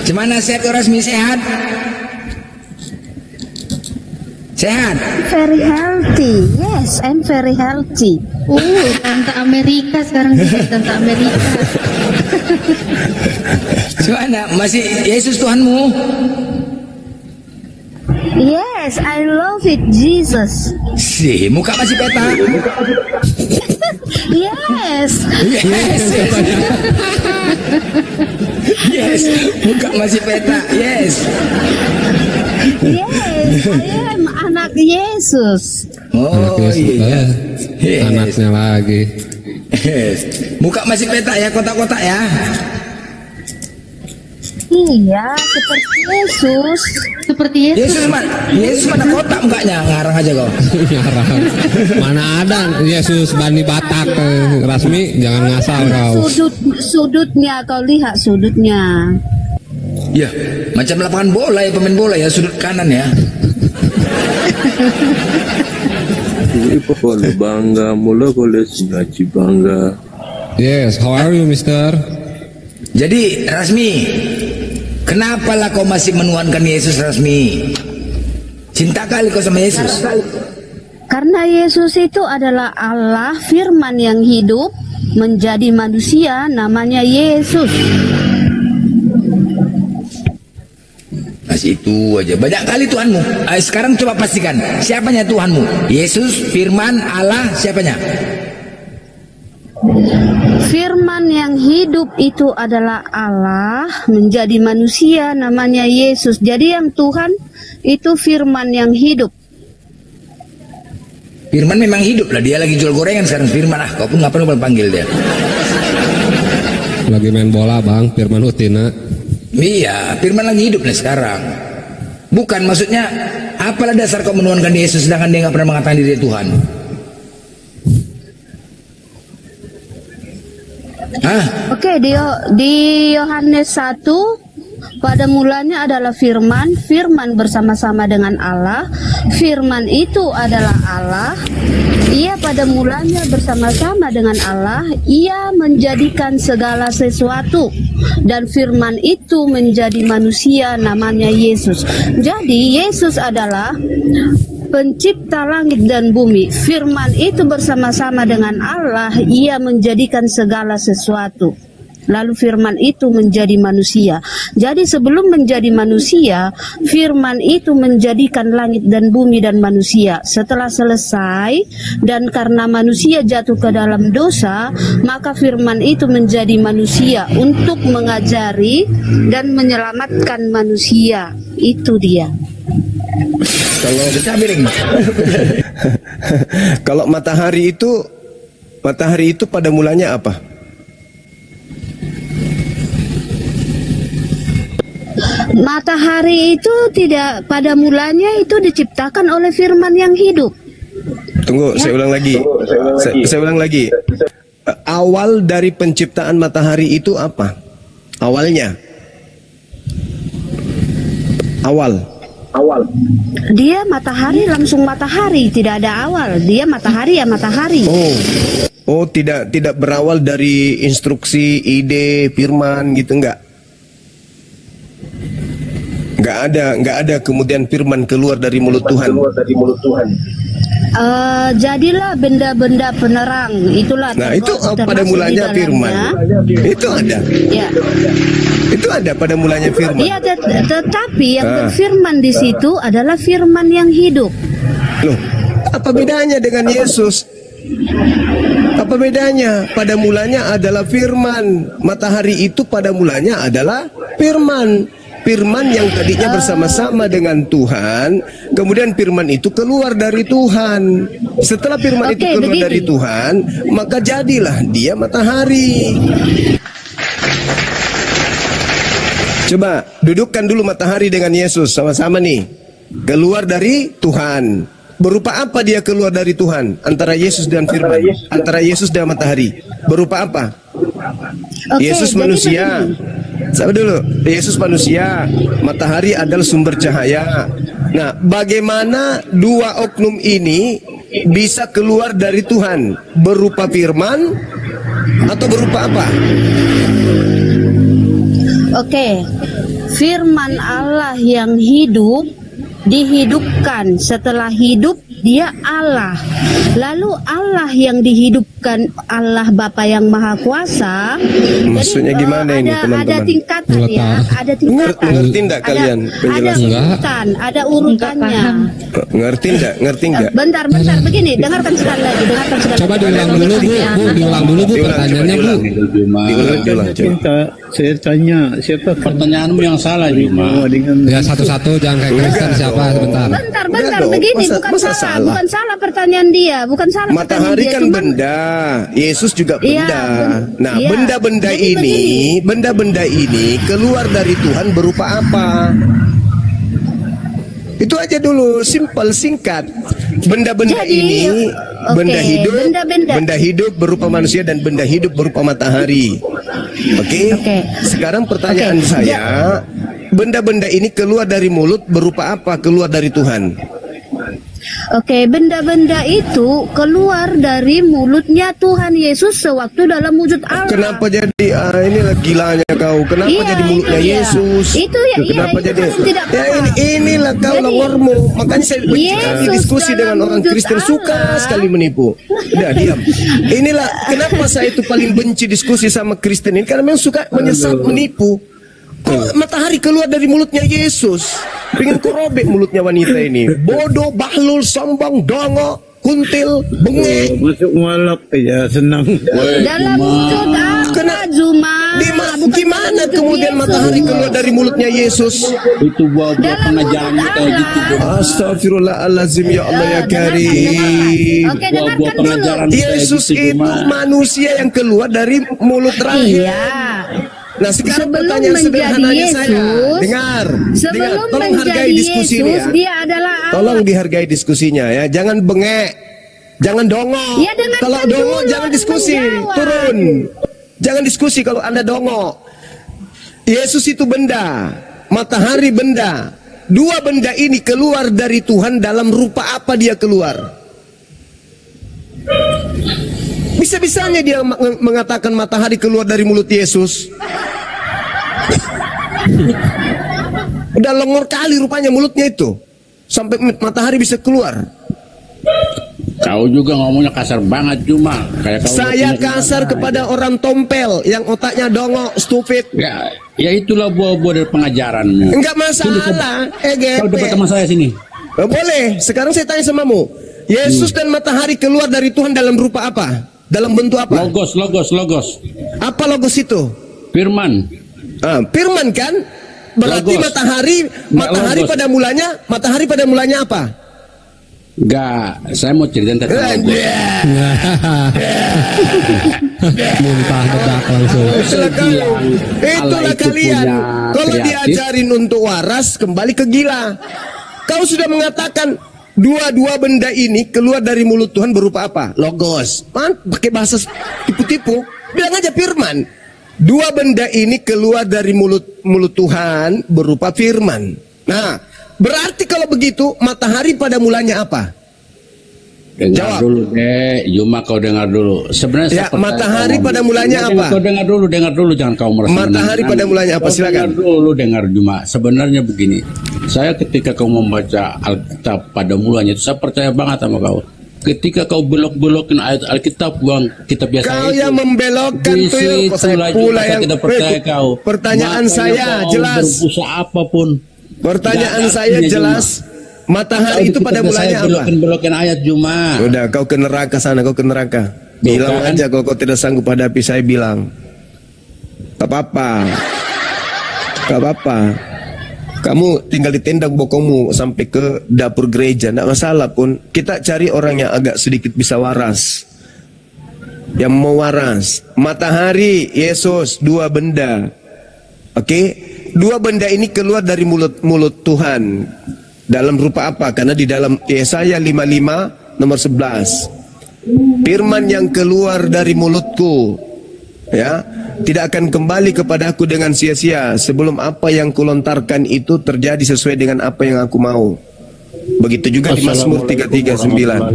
Gimana sehat Rasmi, sehat? Sehat? Very healthy. Yes, I'm very healthy. Tante Amerika sekarang jadi Tante Amerika. Gimana? Masih Yesus Tuhanmu? Yes, I love it, Jesus. Sih, muka masih peta. Yes. Yes, muka masih peta. Yes, I am anak Yesus. Oh iya. Anaknya lagi. Yes. Muka masih peta ya, kotak-kotak ya. Iya, seperti Yesus. Seperti Yesus. Yesus mana kotak mukanya, ngarang aja kau. Ngarang. Mana ada Yesus Bani Batak, Rasmi, jangan ngasal kau. Sudutnya kau lihat sudutnya. Ya, macam lapangan bola ya, pemain bola ya, sudut kanan ya. Boleh bangga, mula boleh ngaji bangga. Yes, how are you, Mister? Jadi Rasmi, kenapalah kau masih menuhankan Yesus, Rasmi? Cinta kali kau sama Yesus? Karena Yesus itu adalah Allah, firman yang hidup menjadi manusia, namanya Yesus. Masih itu aja, banyak kali Tuhanmu. Sekarang coba pastikan, siapanya Tuhanmu? Yesus, firman, Allah, siapanya? Firman yang hidup itu adalah Allah menjadi manusia, namanya Yesus. Jadi yang Tuhan itu firman yang hidup. Firman memang hidup lah, dia lagi jual gorengan sekarang. Firman, kau pun ngapain lupa panggil dia? Lagi main bola bang, Firman Utina. Iya, firman lagi hidup nih sekarang. Bukan, maksudnya apalah dasar kau menuhankan Yesus sedangkan dia nggak pernah mengatakan diri Tuhan? Oke, di Yohanes 1 pada mulanya adalah firman, firman bersama-sama dengan Allah, firman itu adalah Allah, ia pada mulanya bersama-sama dengan Allah, ia menjadikan segala sesuatu, dan firman itu menjadi manusia, namanya Yesus. Jadi Yesus adalah pencipta langit dan bumi. Firman itu bersama-sama dengan Allah, ia menjadikan segala sesuatu. Lalu firman itu menjadi manusia. Jadi sebelum menjadi manusia, firman itu menjadikan langit dan bumi dan manusia. Setelah selesai, dan karena manusia jatuh ke dalam dosa, maka firman itu menjadi manusia untuk mengajari dan menyelamatkan manusia. Itu dia. Kalau matahari itu pada mulanya apa? Matahari itu tidak pada mulanya itu diciptakan oleh firman yang hidup. Tunggu, saya ulang lagi. Saya ulang lagi. Awal dari penciptaan matahari itu apa? Awalnya. Awal. Dia matahari, langsung matahari, tidak ada awal. Dia matahari ya matahari. Oh, tidak berawal dari instruksi, ide, firman gitu, enggak? Enggak ada kemudian firman keluar dari mulut Tuhan. Jadilah benda-benda penerang, itulah. Nah, itu pada mulanya firman. Itu ada. Ya. Itu ada pada mulanya firman. Iya, tetapi yang berfirman di situ adalah firman yang hidup. Loh, apa bedanya dengan Yesus? Apa bedanya? Pada mulanya adalah firman. Matahari itu pada mulanya adalah firman. Firman yang tadinya bersama-sama dengan Tuhan, kemudian firman itu keluar dari Tuhan. Setelah firman itu keluar dari Tuhan, maka jadilah dia matahari. Coba dudukkan dulu matahari dengan Yesus sama-sama nih. Keluar dari Tuhan. Berupa apa dia keluar dari Tuhan? Antara Yesus dan firman, antara Yesus dan matahari. Berupa apa? Yesus manusia. Sabar dulu, Yesus manusia, matahari adalah sumber cahaya. Nah, bagaimana dua oknum ini bisa keluar dari Tuhan? Berupa firman atau berupa apa? Oke, firman Allah yang hidup dihidupkan. Setelah hidup dia Allah. Lalu Allah yang dihidupkan, Allah Bapa yang Maha Kuasa. Maksudnya gimana ini teman-teman? Ada tingkatan ya, ada tingkatan. Ngerti enggak kalian penjelasan? Ada urutan, ada urutannya. Ngerti enggak? Bentar, begini, dengarkan sekali lagi, Coba diulang dulu Bu, diulang dulu Bu pertanyaannya Bu. Diulang. Saya tanya siapa? Pertanyaanmu yang salah Juma. Ya satu-satu, jangan kayak Kristen siapa sebentar. Bentar, begini, bukan salah pertanyaan dia, bukan salah Matahari kan benda, Yesus juga benda. Nah, benda-benda ini keluar dari Tuhan berupa apa? Itu aja dulu, simple, singkat. Benda-benda ini, benda hidup berupa manusia dan benda hidup berupa matahari. Oke. Sekarang pertanyaan saya, benda-benda ini keluar dari mulut berupa apa? Keluar dari Tuhan. Oke, benda-benda itu keluar dari mulutnya Tuhan Yesus sewaktu dalam wujud Allah. Kenapa jadi inilah gilanya kau? Kenapa jadi mulutnya Yesus? Kenapa jadi? Inilah kau longormu. Makanya saya diskusi dengan orang Kristen suka sekali menipu. Udah diam. Inilah kenapa saya itu paling benci diskusi sama Kristen ini, karena memang suka menyesat, menipu. Kok matahari keluar dari mulutnya Yesus? Pengen ku robek mulutnya wanita ini. Bodoh, bahlul, sombong, dongo, kuntil, bengek. Masuk mualaf ya, senang. Dalam wujud apa Juma? Gimana kemudian matahari keluar dari mulutnya Yesus? Itu buah-buah pengajaran kayak gitu. Astagfirullahaladzim, ya Allah ya Karim. Buah-buah pengajaran Yesus itu manusia yang keluar dari mulut rahim. Nah sekarang pertanyaan sederhananya saya, dengar, tolong hargai diskusi ini ya. Dia adalah tolong dihargai diskusinya ya, jangan bengek, jangan dongo. Kalau dongo jangan diskusi, turun. Jangan diskusi kalau Anda dongo. Yesus itu benda, matahari benda. Dua benda ini keluar dari Tuhan dalam rupa apa dia keluar? Bisa-bisanya dia mengatakan matahari keluar dari mulut Yesus. Udah longor kali rupanya mulutnya itu, sampai matahari bisa keluar. Kau juga ngomongnya kasar banget Juma. Saya kasar kepada orang tompel yang otaknya dongo, stupid. Ya itulah buah-buah dari pengajaranmu. Enggak masalah. Kau debat sama saya sini. Boleh. Sekarang saya tanya samamu. Yesus dan matahari keluar dari Tuhan dalam rupa apa? Dalam bentuk apa? Logos. Apa logos itu? Firman. Firman kan? Berarti logos. matahari pada mulanya apa? Enggak, saya mau cerita tentang logos. Muntah bedak langsung. Itulah kalian. Kalau diajarin untuk waras, kembali ke gila. Kau sudah mengatakan dua-dua benda ini keluar dari mulut Tuhan berupa apa? Logos. Pakai bahasa tipu-tipu. Bilang aja firman. Dua benda ini keluar dari mulut Tuhan berupa firman. Nah, berarti kalau begitu matahari pada mulanya apa? Dengar dulu deh, Juma kau dengar dulu. Sebenarnya matahari pada mulanya apa? Kau dengar dulu, jangan kau merasa. Matahari pada mulanya apa? Silakan. Dengar Juma. Sebenarnya begini. Saya ketika kau membaca Alkitab pada mulanya itu saya percaya banget sama kau. Ketika kau belok-belokin ayat Alkitab, buang kitab biasa kau itu. yang membelokkan tuh saya pula yang tidak percaya kau. Pertanyaan saya jelas. Berusaha apapun. Pertanyaan saya jelas. Matahari itu pada mulanya apa? Belokin ayat Juma. Udah, kau ke neraka sana, kau ke neraka. Bilang aja kalau kau tidak sanggup hadapi saya bilang. Tak apa-apa. Kamu tinggal ditendang bokongmu sampai ke dapur gereja, tidak masalah pun. Kita cari orang yang agak sedikit bisa waras, yang mau waras. Matahari, Yesus, dua benda. Oke, dua benda ini keluar dari mulut Tuhan. Dalam rupa apa? Karena di dalam Yesaya 55 nomor 11, firman yang keluar dari mulutku, ya, tidak akan kembali kepadaku dengan sia-sia sebelum apa yang kulontarkan itu terjadi sesuai dengan apa yang aku mau. Begitu juga di Mazmur 339.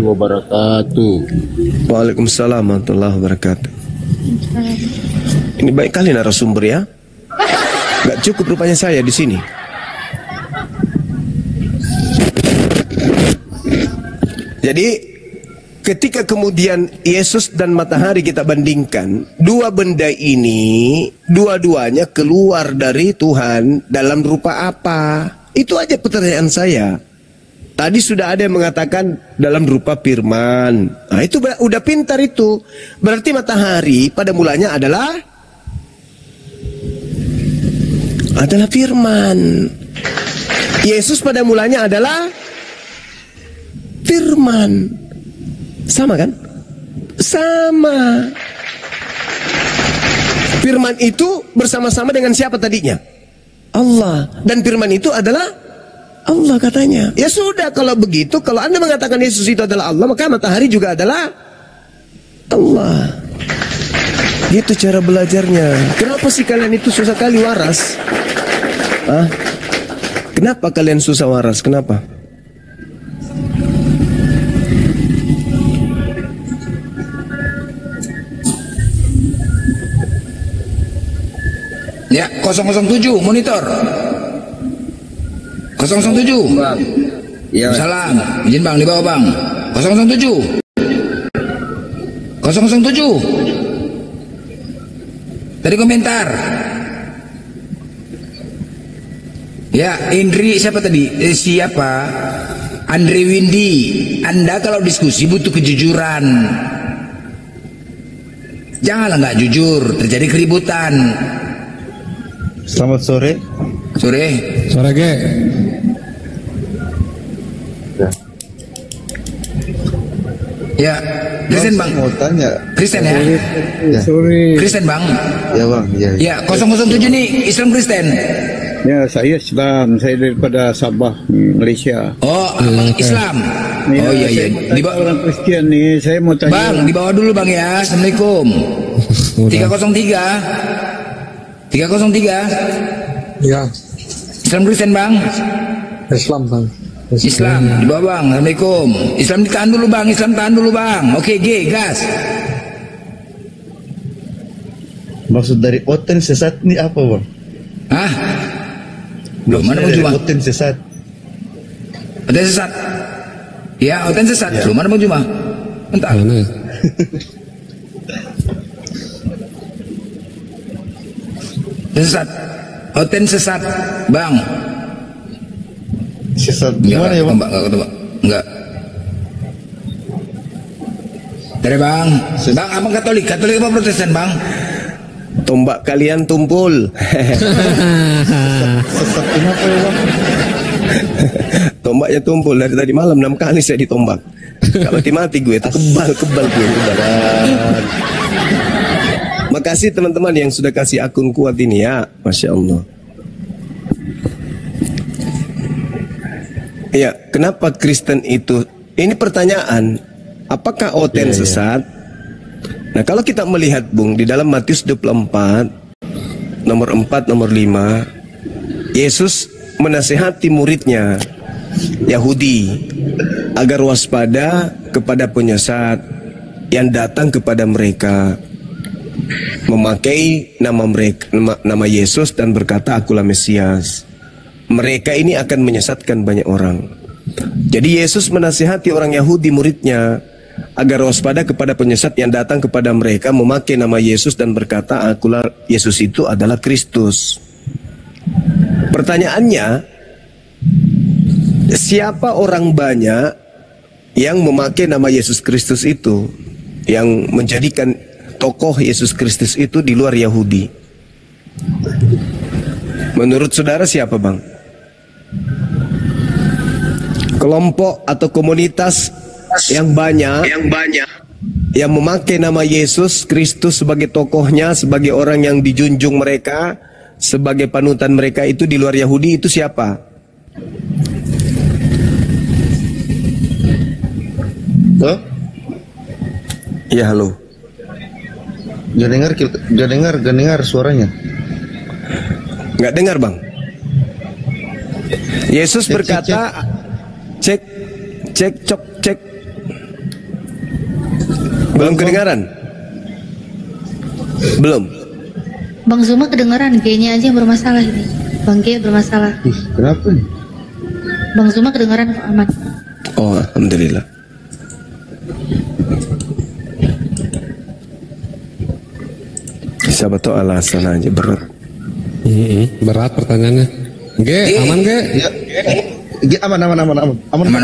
Waalaikumsalam warahmatullahi wabarakatuh. Ini baik kali narasumber ya. Gak cukup rupanya saya di sini. Jadi ketika kemudian Yesus dan matahari kita bandingkan, dua benda ini dua-duanya keluar dari Tuhan dalam rupa apa? Itu aja pertanyaan saya. Tadi sudah ada yang mengatakan dalam rupa firman. Nah itu udah pintar itu. Berarti matahari pada mulanya adalah adalah firman. Yesus pada mulanya adalah firman. Sama kan? Sama. Firman itu bersama-sama dengan siapa tadinya? Allah. Dan firman itu adalah Allah katanya. Ya sudah, kalau begitu, kalau Anda mengatakan Yesus itu adalah Allah, maka matahari juga adalah Allah. Gitu cara belajarnya. Kenapa sih kalian itu susah kali waras? Hah? Kenapa kalian susah waras? Kenapa? Ya, 007 monitor. 007. Ya. Salam. Izin Bang, di bawah Bang. 007. 007. Tadi komentar. Ya, Indri siapa tadi? Siapa? Andre Windy. Anda kalau diskusi butuh kejujuran. Janganlah nggak jujur, terjadi keributan. Selamat sore. Sore. Sore Ge. Ya, Kristen Bang. Mau tanya. Kristen ya? Sore. Kristen Bang. Ya Bang. Ya, 007 nih Islam Kristen. Ya, saya Islam. Saya daripada Sabah, Malaysia. Oh, Abang Islam. Ya, Oh iya. Di bawah orang Kristen nih. Saya mau tanya. Bang, di bawah dulu Bang ya. Assalamualaikum. 303. 303. Ya. Islam Kristen Bang. Islam Bang. Islam di bawah Bang. Assalamualaikum. Islam ditahan dulu Bang. Islam tahan dulu Bang. Oke, gas. Maksud dari oten sesat ini apa Bang? Hah? Belum, mana Bang Juma? Oten sesat. Oten sesat. Ya, oten sesat. Belum, mana Bang Juma? Bentar. Sesat. Oten sesat, Bang. Sesat gimana ya Bang? Enggak. Dari Bang. Bang, Abang Katolik apa Protestan Bang? Tombak kalian tumpul. Sesat kenapa ya Bang? Tombaknya tumpul dari tadi malam 6 kali saya ditombak. Gak mati-mati gue, itu kebal gue. Makasih teman-teman yang sudah kasih akun kuat ini ya, Masya Allah. Ya, kenapa Kristen itu? Ini pertanyaan, apakah oten sesat? Nah, kalau kita melihat Bung, di dalam Matius 24, nomor 4, nomor 5, Yesus menasihati muridnya, Yahudi, agar waspada kepada penyesat yang datang kepada mereka, memakai nama Yesus dan berkata, Akulah Mesias. Mereka ini akan menyesatkan banyak orang. Jadi Yesus menasihati orang Yahudi muridnya agar waspada kepada penyesat yang datang kepada mereka, memakai nama Yesus dan berkata, Akulah Yesus itu adalah Kristus. Pertanyaannya, siapa orang banyak yang memakai nama Yesus Kristus itu, yang menjadikan tokoh Yesus Kristus itu di luar Yahudi? Menurut saudara siapa Bang? Kelompok atau komunitas yang banyak yang memakai nama Yesus Kristus sebagai tokohnya, sebagai orang yang dijunjung mereka, sebagai panutan mereka itu di luar Yahudi, itu siapa? Halo? Ya, halo. Gak dengar suaranya. Nggak dengar Bang. Yesus berkata, cek. Belum kedengaran? Belum. Bang Zuma kedengaran, kayaknya aja yang bermasalah ini. Bang G bermasalah. Kenapa nih? Bang Zuma kedengaran kok aman. Oh, alhamdulillah. Siapa tahu alasan aja berat. Berat pertanyaannya. G, aman G? Ya. G aman.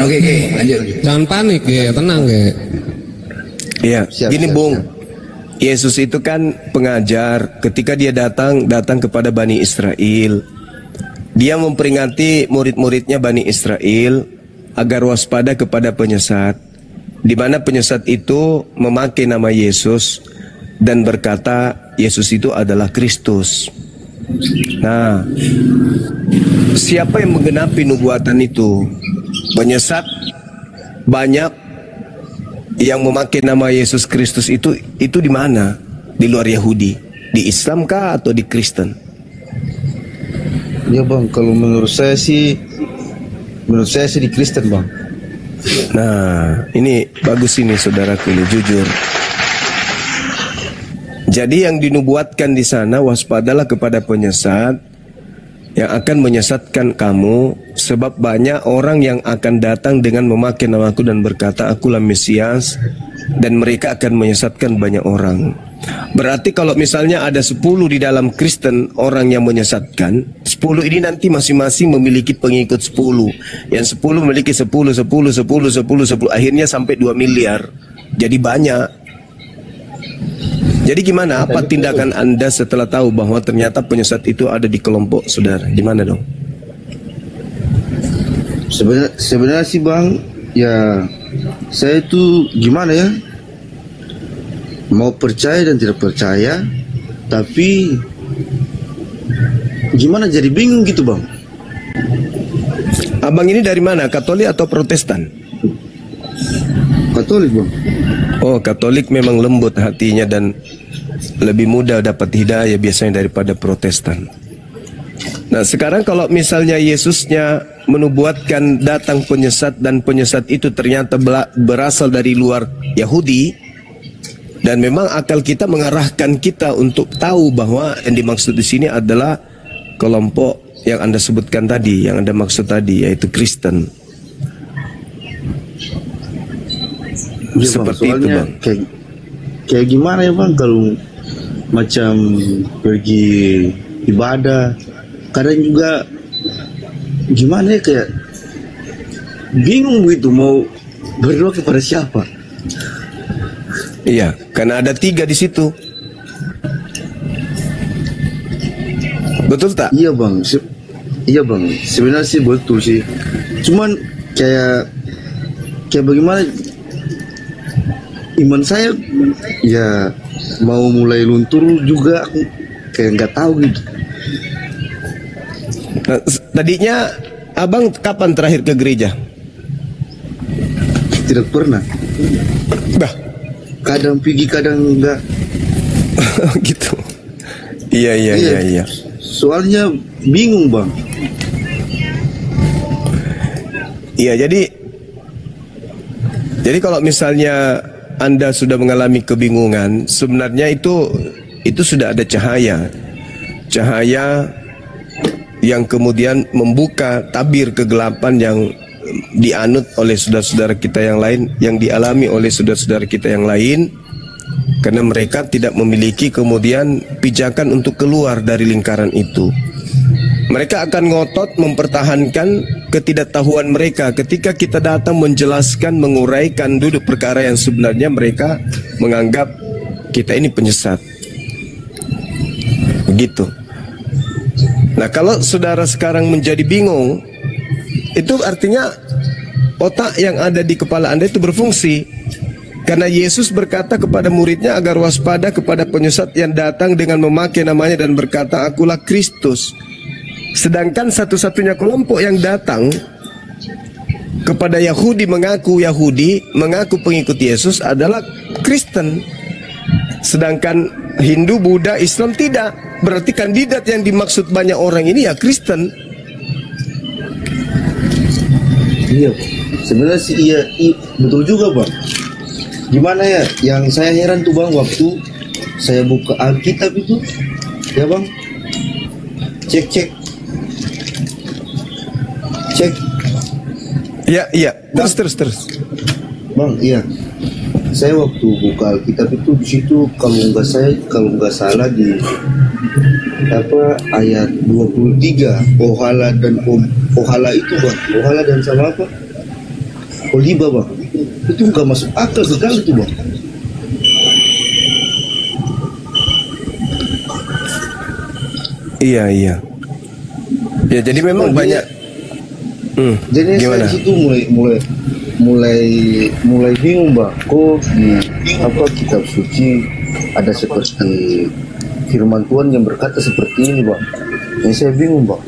Oke, lanjut. Jangan panik G, tenang G. Iya, gini Bung. Yesus itu kan pengajar. Ketika dia datang kepada Bani Israel, Dia memperingati murid-muridnya Bani Israel agar waspada kepada penyesat, di mana penyesat itu memakai nama Yesus dan berkata Yesus itu adalah Kristus. Nah, siapa yang menggenapi nubuatan itu? Penyesat banyak yang memakai nama Yesus Kristus itu di mana? Di luar Yahudi, di Islam kah atau di Kristen? Ya bang, kalau menurut saya sih di Kristen bang. Nah, ini bagus ini saudaraku, ini jujur. Jadi yang dinubuatkan di sana, waspadalah kepada penyesat yang akan menyesatkan kamu, sebab banyak orang yang akan datang dengan memakai namaku dan berkata akulah Mesias, dan mereka akan menyesatkan banyak orang. Berarti kalau misalnya ada 10 di dalam Kristen orang yang menyesatkan, 10 ini nanti masing-masing memiliki pengikut 10. Yang 10 memiliki 10, akhirnya sampai 2 miliar. Jadi banyak. Jadi gimana? Apa tindakan Anda setelah tahu bahwa ternyata penyesat itu ada di kelompok saudara? Gimana dong? Sebenarnya sih bang, ya saya itu gimana ya? Mau percaya dan tidak percaya, tapi gimana jadi bingung gitu bang. Abang ini dari mana? Katolik atau Protestan? Katolik bang. Oh, Katolik memang lembut hatinya dan lebih mudah dapat hidayah biasanya daripada Protestan. Nah sekarang kalau misalnya Yesusnya menubuatkan datang penyesat dan penyesat itu ternyata berasal dari luar Yahudi, dan memang akal kita mengarahkan kita untuk tahu bahwa yang dimaksud di sini adalah kelompok yang Anda sebutkan tadi, yang Anda maksud tadi, yaitu Kristen. Ya, seperti bang, itu bang. Kayak gimana ya bang kalau macam pergi ibadah, kadang juga gimana ya, kayak bingung gitu mau berdoa kepada siapa. Iya, karena ada 3 di situ. Betul tak? Iya bang, iya bang. Sebenarnya sih betul sih. Cuman kayak bagaimana iman saya ya mau mulai luntur juga, aku kayak nggak tahu gitu. Nah, tadinya abang kapan terakhir ke gereja? Tidak pernah. Bah. Kadang pergi, kadang enggak. Gitu. Iya. Soalnya bingung bang. Iya, jadi kalau misalnya Anda sudah mengalami kebingungan, sebenarnya itu sudah ada cahaya yang kemudian membuka tabir kegelapan yang dianut oleh saudara-saudara kita yang lain, yang dialami oleh saudara-saudara kita yang lain, karena mereka tidak memiliki kemudian pijakan untuk keluar dari lingkaran itu. Mereka akan ngotot mempertahankan ketidaktahuan mereka ketika kita datang menjelaskan, menguraikan duduk perkara yang sebenarnya mereka menganggap kita ini penyesat. Begitu. Nah, kalau saudara sekarang menjadi bingung, itu artinya otak yang ada di kepala Anda itu berfungsi. Karena Yesus berkata kepada muridnya agar waspada kepada penyesat yang datang dengan memakai namanya dan berkata akulah Kristus. Sedangkan satu-satunya kelompok yang datang kepada Yahudi mengaku pengikut Yesus adalah Kristen. Sedangkan Hindu, Buddha, Islam tidak. Berarti kandidat yang dimaksud banyak orang ini ya Kristen. Iya, sebenarnya sih iya, betul juga bang. Gimana ya, yang saya heran tuh bang, waktu saya buka Alkitab itu, ya bang, cek. Iya, terus. Bang, iya. Saya waktu buka Alkitab itu di situ kalau nggak salah di ayat 23 ohala itu bang, ohala dan sama apa? Oliba bang. Itu nggak masuk akal sekali tuh bang. Iya. Ya jadi memang banyak. Jadi saya Gimana? di situ mulai bingung Bang. Kok di kitab suci ada seperti firman Tuhan yang berkata seperti ini Bang. Yang saya bingung Bang.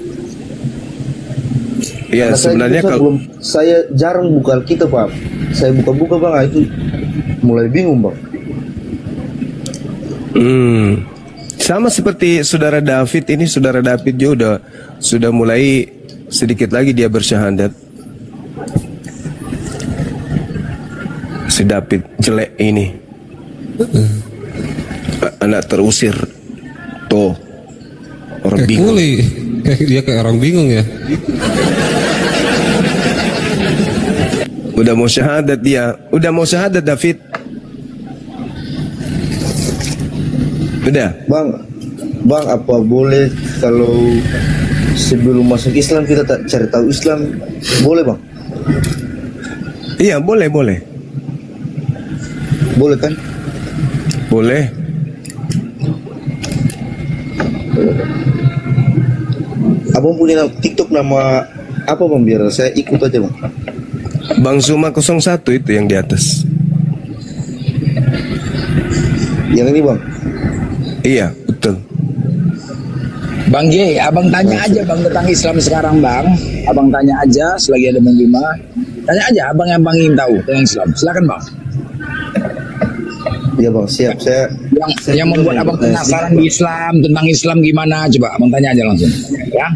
Ya sebenarnya kalau saya jarang buka Alkitab Bang. Saya buka-buka Bang, itu mulai bingung Bang. Sama seperti saudara David ini, saudara David juga sudah mulai sedikit lagi dia bersyahadat. Si David jelek ini, anak terusir, tuh orang kayak bingung. kuli. Dia kayak orang bingung ya. Udah mau syahadat dia, udah mau syahadat David. Udah. Bang, apa boleh kalau sebelum masuk Islam kita cari tahu Islam? Boleh Bang? Iya boleh. Boleh kan? Boleh. Abang punya TikTok nama apa Bang, biar saya ikut aja Bang. Bang Zuma 01 itu yang di atas. Yang ini Bang? Iya betul. Bang J, abang tanya aja Bang tentang Islam sekarang Bang. Abang tanya aja selagi ada Bang Bima. Tanya aja abang yang Bang ingin tahu tentang Islam. Silakan Bang. Iya Bang, siap. Yang membuat abang penasaran di Islam, tentang Islam gimana, coba abang tanya aja langsung. Ya.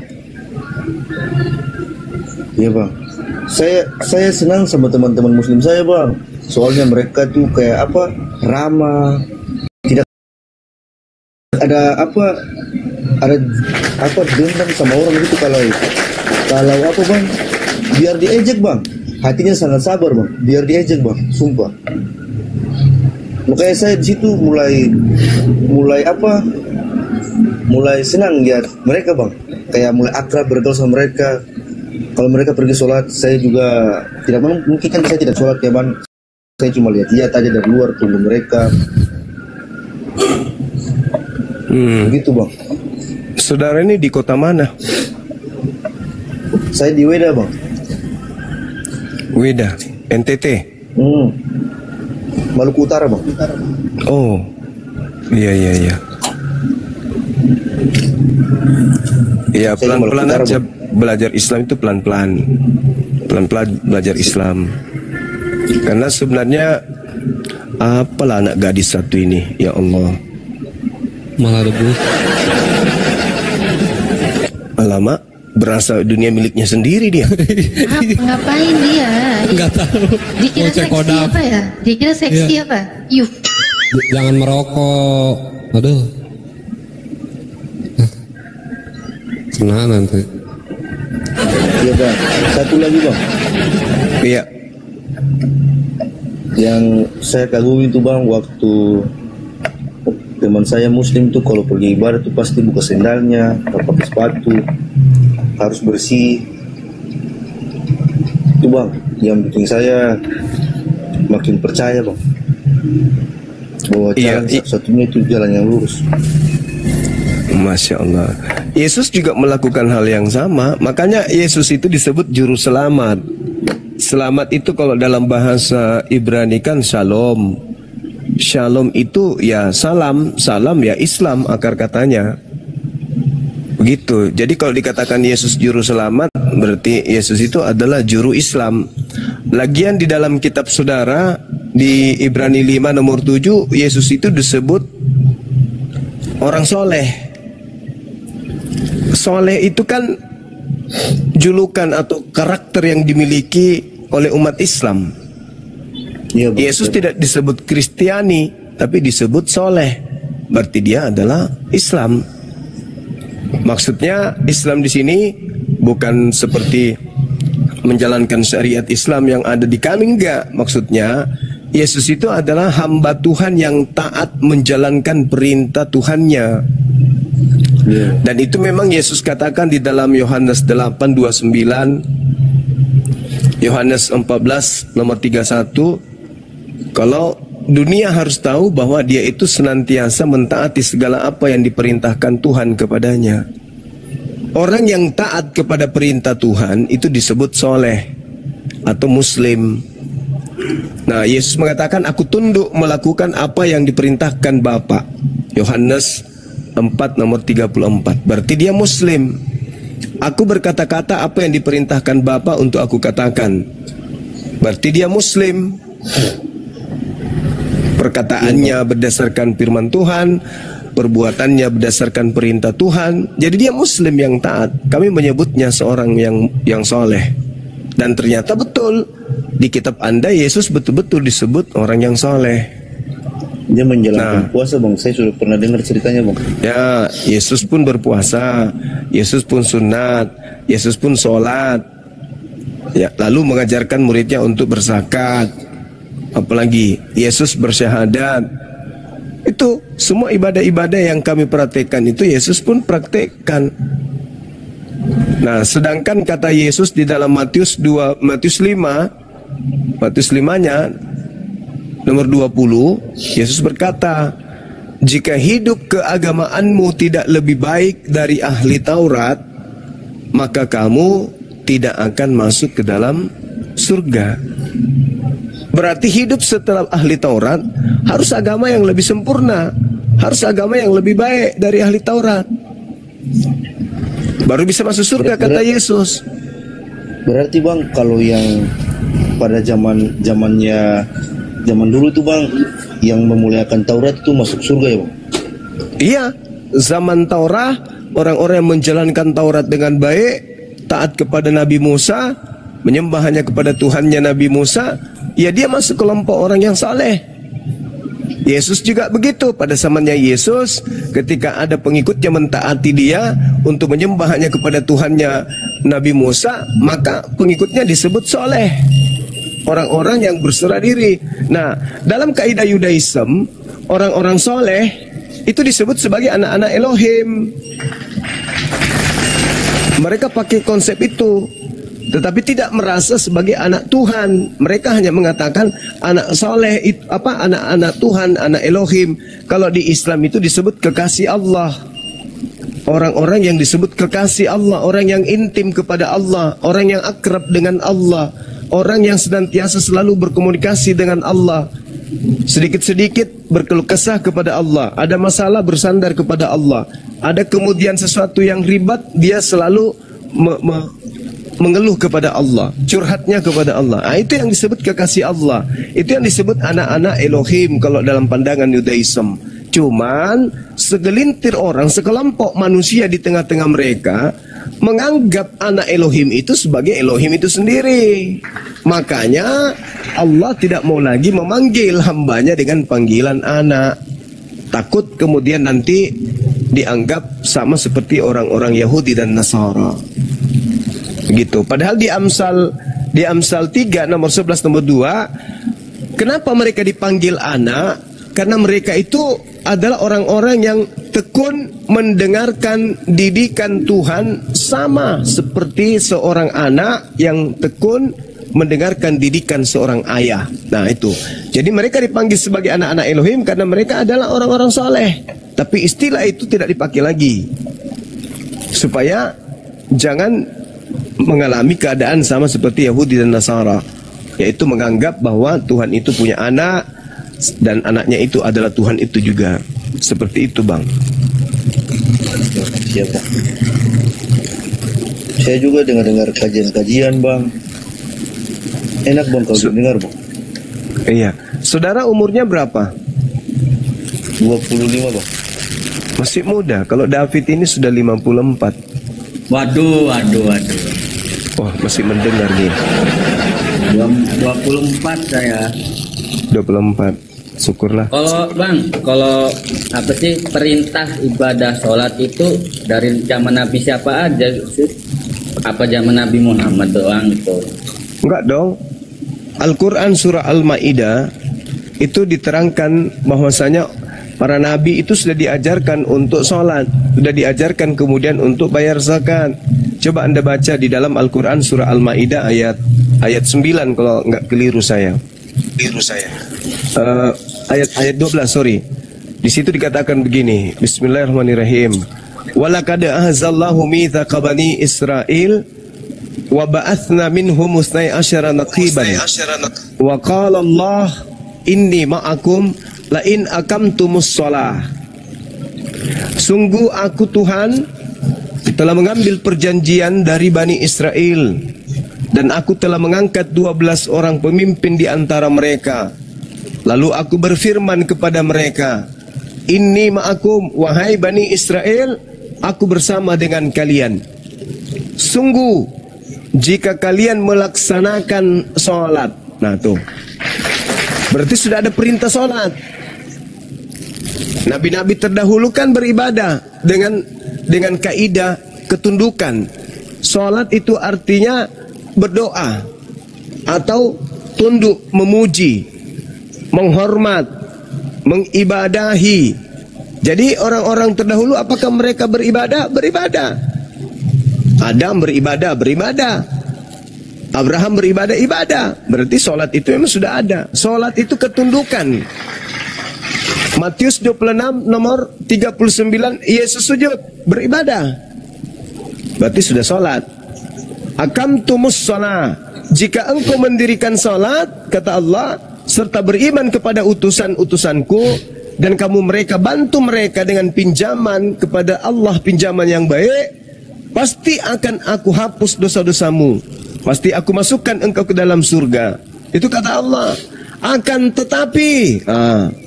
Iya Bang. Saya senang sama teman-teman Muslim saya Bang. Soalnya mereka tuh kayak ramah. Tidak ada dendam sama orang gitu, kalau Bang, biar diejek Bang, hatinya sangat sabar Bang, biar diejek Bang, sumpah. Makanya saya di situ mulai senang lihat mereka Bang, kayak mulai akrab bergaul sama mereka. Kalau mereka pergi sholat, saya juga tidak mungkin kan saya tidak sholat ya Bang. Saya cuma lihat aja dari luar, tunggu mereka. Begitu Bang. Saudara ini di kota mana? Saya di Weda Bang. Weda, NTT. Maluku Utara Bang. Oh, iya. Iya pelan-pelan aja belajar Islam itu pelan-pelan belajar Islam. Karena sebenarnya apalah anak gadis satu ini, ya Allah. Malah rebus. Alamak, berasa dunia miliknya sendiri dia. Ngapain dia? Enggak tahu. Dikira seksi apa ya? Dikira seksi apa? Yuk. Jangan merokok. Aduh. Nah nanti. Iya Bang. Satu lagi Bang. Iya. Yang saya kagumi itu Bang, waktu teman saya Muslim tuh kalau pergi ibadah tuh pasti buka sendalnya, pakai sepatu, harus bersih. Itu Bang, yang bikin saya makin percaya Bang, bahwa jalan satu-satunya itu jalan yang lurus. Masya Allah. Yesus juga melakukan hal yang sama. Makanya Yesus itu disebut juru selamat. Selamat itu kalau dalam bahasa Ibrani kan shalom. Shalom itu ya salam. Salam ya Islam akar katanya. Begitu. Jadi kalau dikatakan Yesus juru selamat, berarti Yesus itu adalah juru Islam. Lagian di dalam kitab saudara di Ibrani 5 nomor 7, Yesus itu disebut orang soleh. Soleh itu kan julukan atau karakter yang dimiliki oleh umat Islam. Ya, Yesus tidak disebut Kristiani, tapi disebut soleh. Berarti dia adalah Islam. Maksudnya Islam di sini bukan seperti menjalankan syariat Islam yang ada di kami, enggak. Maksudnya Yesus itu adalah hamba Tuhan yang taat menjalankan perintah Tuhannya. Dan itu memang Yesus katakan di dalam Yohanes 8:29, Yohanes 14 nomor 31, kalau dunia harus tahu bahwa dia itu senantiasa mentaati segala apa yang diperintahkan Tuhan kepadanya. Orang yang taat kepada perintah Tuhan itu disebut soleh atau muslim. Nah, Yesus mengatakan, aku tunduk melakukan apa yang diperintahkan Bapa. Yohanes 4 nomor 34. Berarti dia muslim. Aku berkata-kata apa yang diperintahkan Bapa untuk aku katakan. Berarti dia muslim. Perkataannya berdasarkan firman Tuhan, perbuatannya berdasarkan perintah Tuhan. Jadi dia muslim yang taat. Kami menyebutnya seorang yang soleh. Dan ternyata betul, di kitab Anda Yesus betul-betul disebut orang yang soleh. Dia menjalankan puasa, Bang. Saya sudah pernah dengar ceritanya, Bang. Ya, Yesus pun berpuasa, Yesus pun sunat, Yesus pun sholat. Ya, lalu mengajarkan muridnya untuk berzakat. Apalagi Yesus bersyahadat. Itu semua ibadah-ibadah yang kami praktekkan itu Yesus pun praktekkan. Nah, sedangkan kata Yesus di dalam Matius 5-nya nomor 20, Yesus berkata, jika hidup keagamaanmu tidak lebih baik dari ahli Taurat, maka kamu tidak akan masuk ke dalam surga. Berarti hidup setelah ahli Taurat harus agama yang lebih sempurna, harus agama yang lebih baik dari ahli Taurat, baru bisa masuk surga, kata Yesus. Berarti, Bang, kalau yang pada zaman dulu tuh, Bang, yang memuliakan Taurat itu masuk surga ya, Bang? Iya, zaman Taurat, orang-orang yang menjalankan Taurat dengan baik, taat kepada Nabi Musa, menyembah hanya kepada Tuhannya Nabi Musa, ya dia masuk kelompok orang yang saleh. Yesus juga begitu. Pada zamannya Yesus, ketika ada pengikutnya mentaati dia untuk menyembah hanya kepada Tuhannya Nabi Musa, maka pengikutnya disebut soleh, orang-orang yang berserah diri. Nah, dalam kaidah Yudaism, orang-orang soleh itu disebut sebagai anak-anak Elohim. Mereka pakai konsep itu, tetapi tidak merasa sebagai anak Tuhan. Mereka hanya mengatakan anak soleh, anak-anak Tuhan, anak Elohim. Kalau di Islam itu disebut kekasih Allah. Orang-orang yang disebut kekasih Allah, orang yang intim kepada Allah, orang yang akrab dengan Allah, orang yang senantiasa selalu berkomunikasi dengan Allah, sedikit-sedikit berkeluh kesah kepada Allah, ada masalah bersandar kepada Allah, ada kemudian sesuatu yang ribet, dia selalu mengeluh kepada Allah, curhatnya kepada Allah. Nah, itu yang disebut kekasih Allah. Itu yang disebut anak-anak Elohim kalau dalam pandangan Yudaism. Cuman segelintir orang, sekelompok manusia di tengah-tengah mereka menganggap anak Elohim itu sebagai Elohim itu sendiri. Makanya Allah tidak mau lagi memanggil hambanya dengan panggilan anak. Takut kemudian nanti dianggap sama seperti orang-orang Yahudi dan Nasara. Begitu. Padahal di Amsal 3 nomor 11 nomor 2, kenapa mereka dipanggil anak? Karena mereka itu adalah orang-orang yang tekun mendengarkan didikan Tuhan, sama seperti seorang anak yang tekun mendengarkan didikan seorang ayah. Nah itu. Jadi mereka dipanggil sebagai anak-anak Elohim karena mereka adalah orang-orang soleh. Tapi istilah itu tidak dipakai lagi, supaya jangan mengalami keadaan sama seperti Yahudi dan Nasara, yaitu menganggap bahwa Tuhan itu punya anak dan anaknya itu adalah Tuhan itu juga. Seperti itu, Bang. Siapa? Saya juga dengar kajian-kajian, Bang. Enak, Bang, kalau dengar, Bang. Iya. Saudara umurnya berapa? 25, Bang. Masih muda. Kalau David ini sudah 54. Waduh. Wah, masih mendengar nih. 24 saya. 24. Syukurlah. Kalau apa sih perintah ibadah sholat itu dari zaman Nabi siapa aja sih? Apa zaman Nabi Muhammad doang itu? Enggak dong. Al-Quran surah Al-Ma'idah itu diterangkan bahwasanya para nabi itu sudah diajarkan untuk sholat, sudah diajarkan kemudian untuk bayar zakat. Coba Anda baca di dalam Al-Quran surah Al-Ma'idah ayat 9 kalau enggak keliru saya. Ayat 12, sorry. Di situ dikatakan begini, Bismillahirrahmanirrahim. walaqad ahzallahu mitsaqa bani Israil wa ba'athna minhum 12 naqiban wa qala Allah inni ma'akum la in aqamtumus shalah. Sungguh aku Tuhan telah mengambil perjanjian dari Bani Israel, dan aku telah mengangkat 12 orang pemimpin di antara mereka. Lalu aku berfirman kepada mereka, inni ma'akum, wahai Bani Israel, aku bersama dengan kalian. Sungguh jika kalian melaksanakan sholat. Nah tuh, berarti sudah ada perintah sholat. Nabi-nabi terdahulu kan beribadah dengan kaidah ketundukan. Sholat itu artinya berdoa atau tunduk, memuji, menghormat, mengibadahi. Jadi orang-orang terdahulu apakah mereka beribadah? Beribadah. Adam beribadah, beribadah. Abraham beribadah, ibadah. Berarti sholat itu memang sudah ada. Sholat itu ketundukan. Matius 26 nomor 39, Yesus sujud, beribadah. Berarti sudah sholat. Aqamtumus shalah. Jika engkau mendirikan sholat, kata Allah, serta beriman kepada utusan-utusanku, dan kamu mereka bantu mereka dengan pinjaman kepada Allah, pinjaman yang baik, pasti akan aku hapus dosa-dosamu. Pasti aku masukkan engkau ke dalam surga. Itu kata Allah. Akan tetapi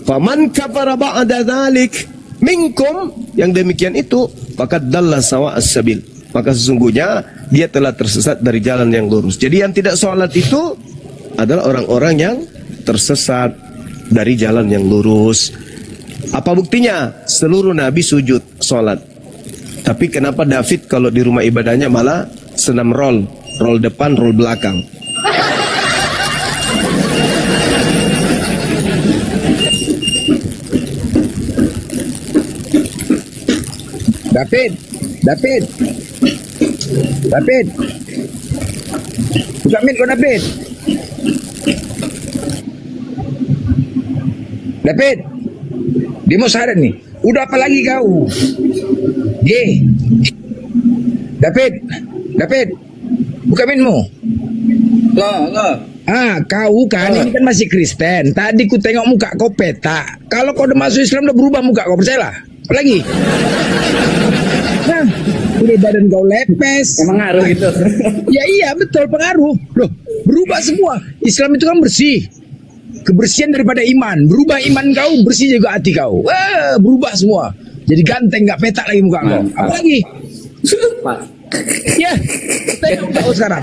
faman kafara ba'da dzalik minkum, yang demikian itu faqad dalla sawa'as sabil, maka sesungguhnya dia telah tersesat dari jalan yang lurus. Jadi yang tidak sholat itu adalah orang-orang yang tersesat dari jalan yang lurus. Apa buktinya? Seluruh nabi sujud sholat. Tapi kenapa David kalau di rumah ibadahnya malah senam roll depan, roll belakang? David, buka mic kau David. Dia mau syarat nih. Udah apa lagi kau? David, buka minmu. Lah. Kau kan ini kan masih Kristen. Tadi ku tengok muka kau peta. Kalau kau udah masuk Islam udah berubah muka kau, percayalah. Apa lagi? Nah, udah badan kau lepes. Emang ngaruh gitu. Ya iya betul, pengaruh. Loh, berubah semua. Islam itu kan bersih. Kebersihan daripada iman. Berubah iman kau, bersih juga hati kau. Wah, berubah semua. Jadi ganteng, gak petak lagi muka kau. Apa lagi? Ya, tengok kau sekarang.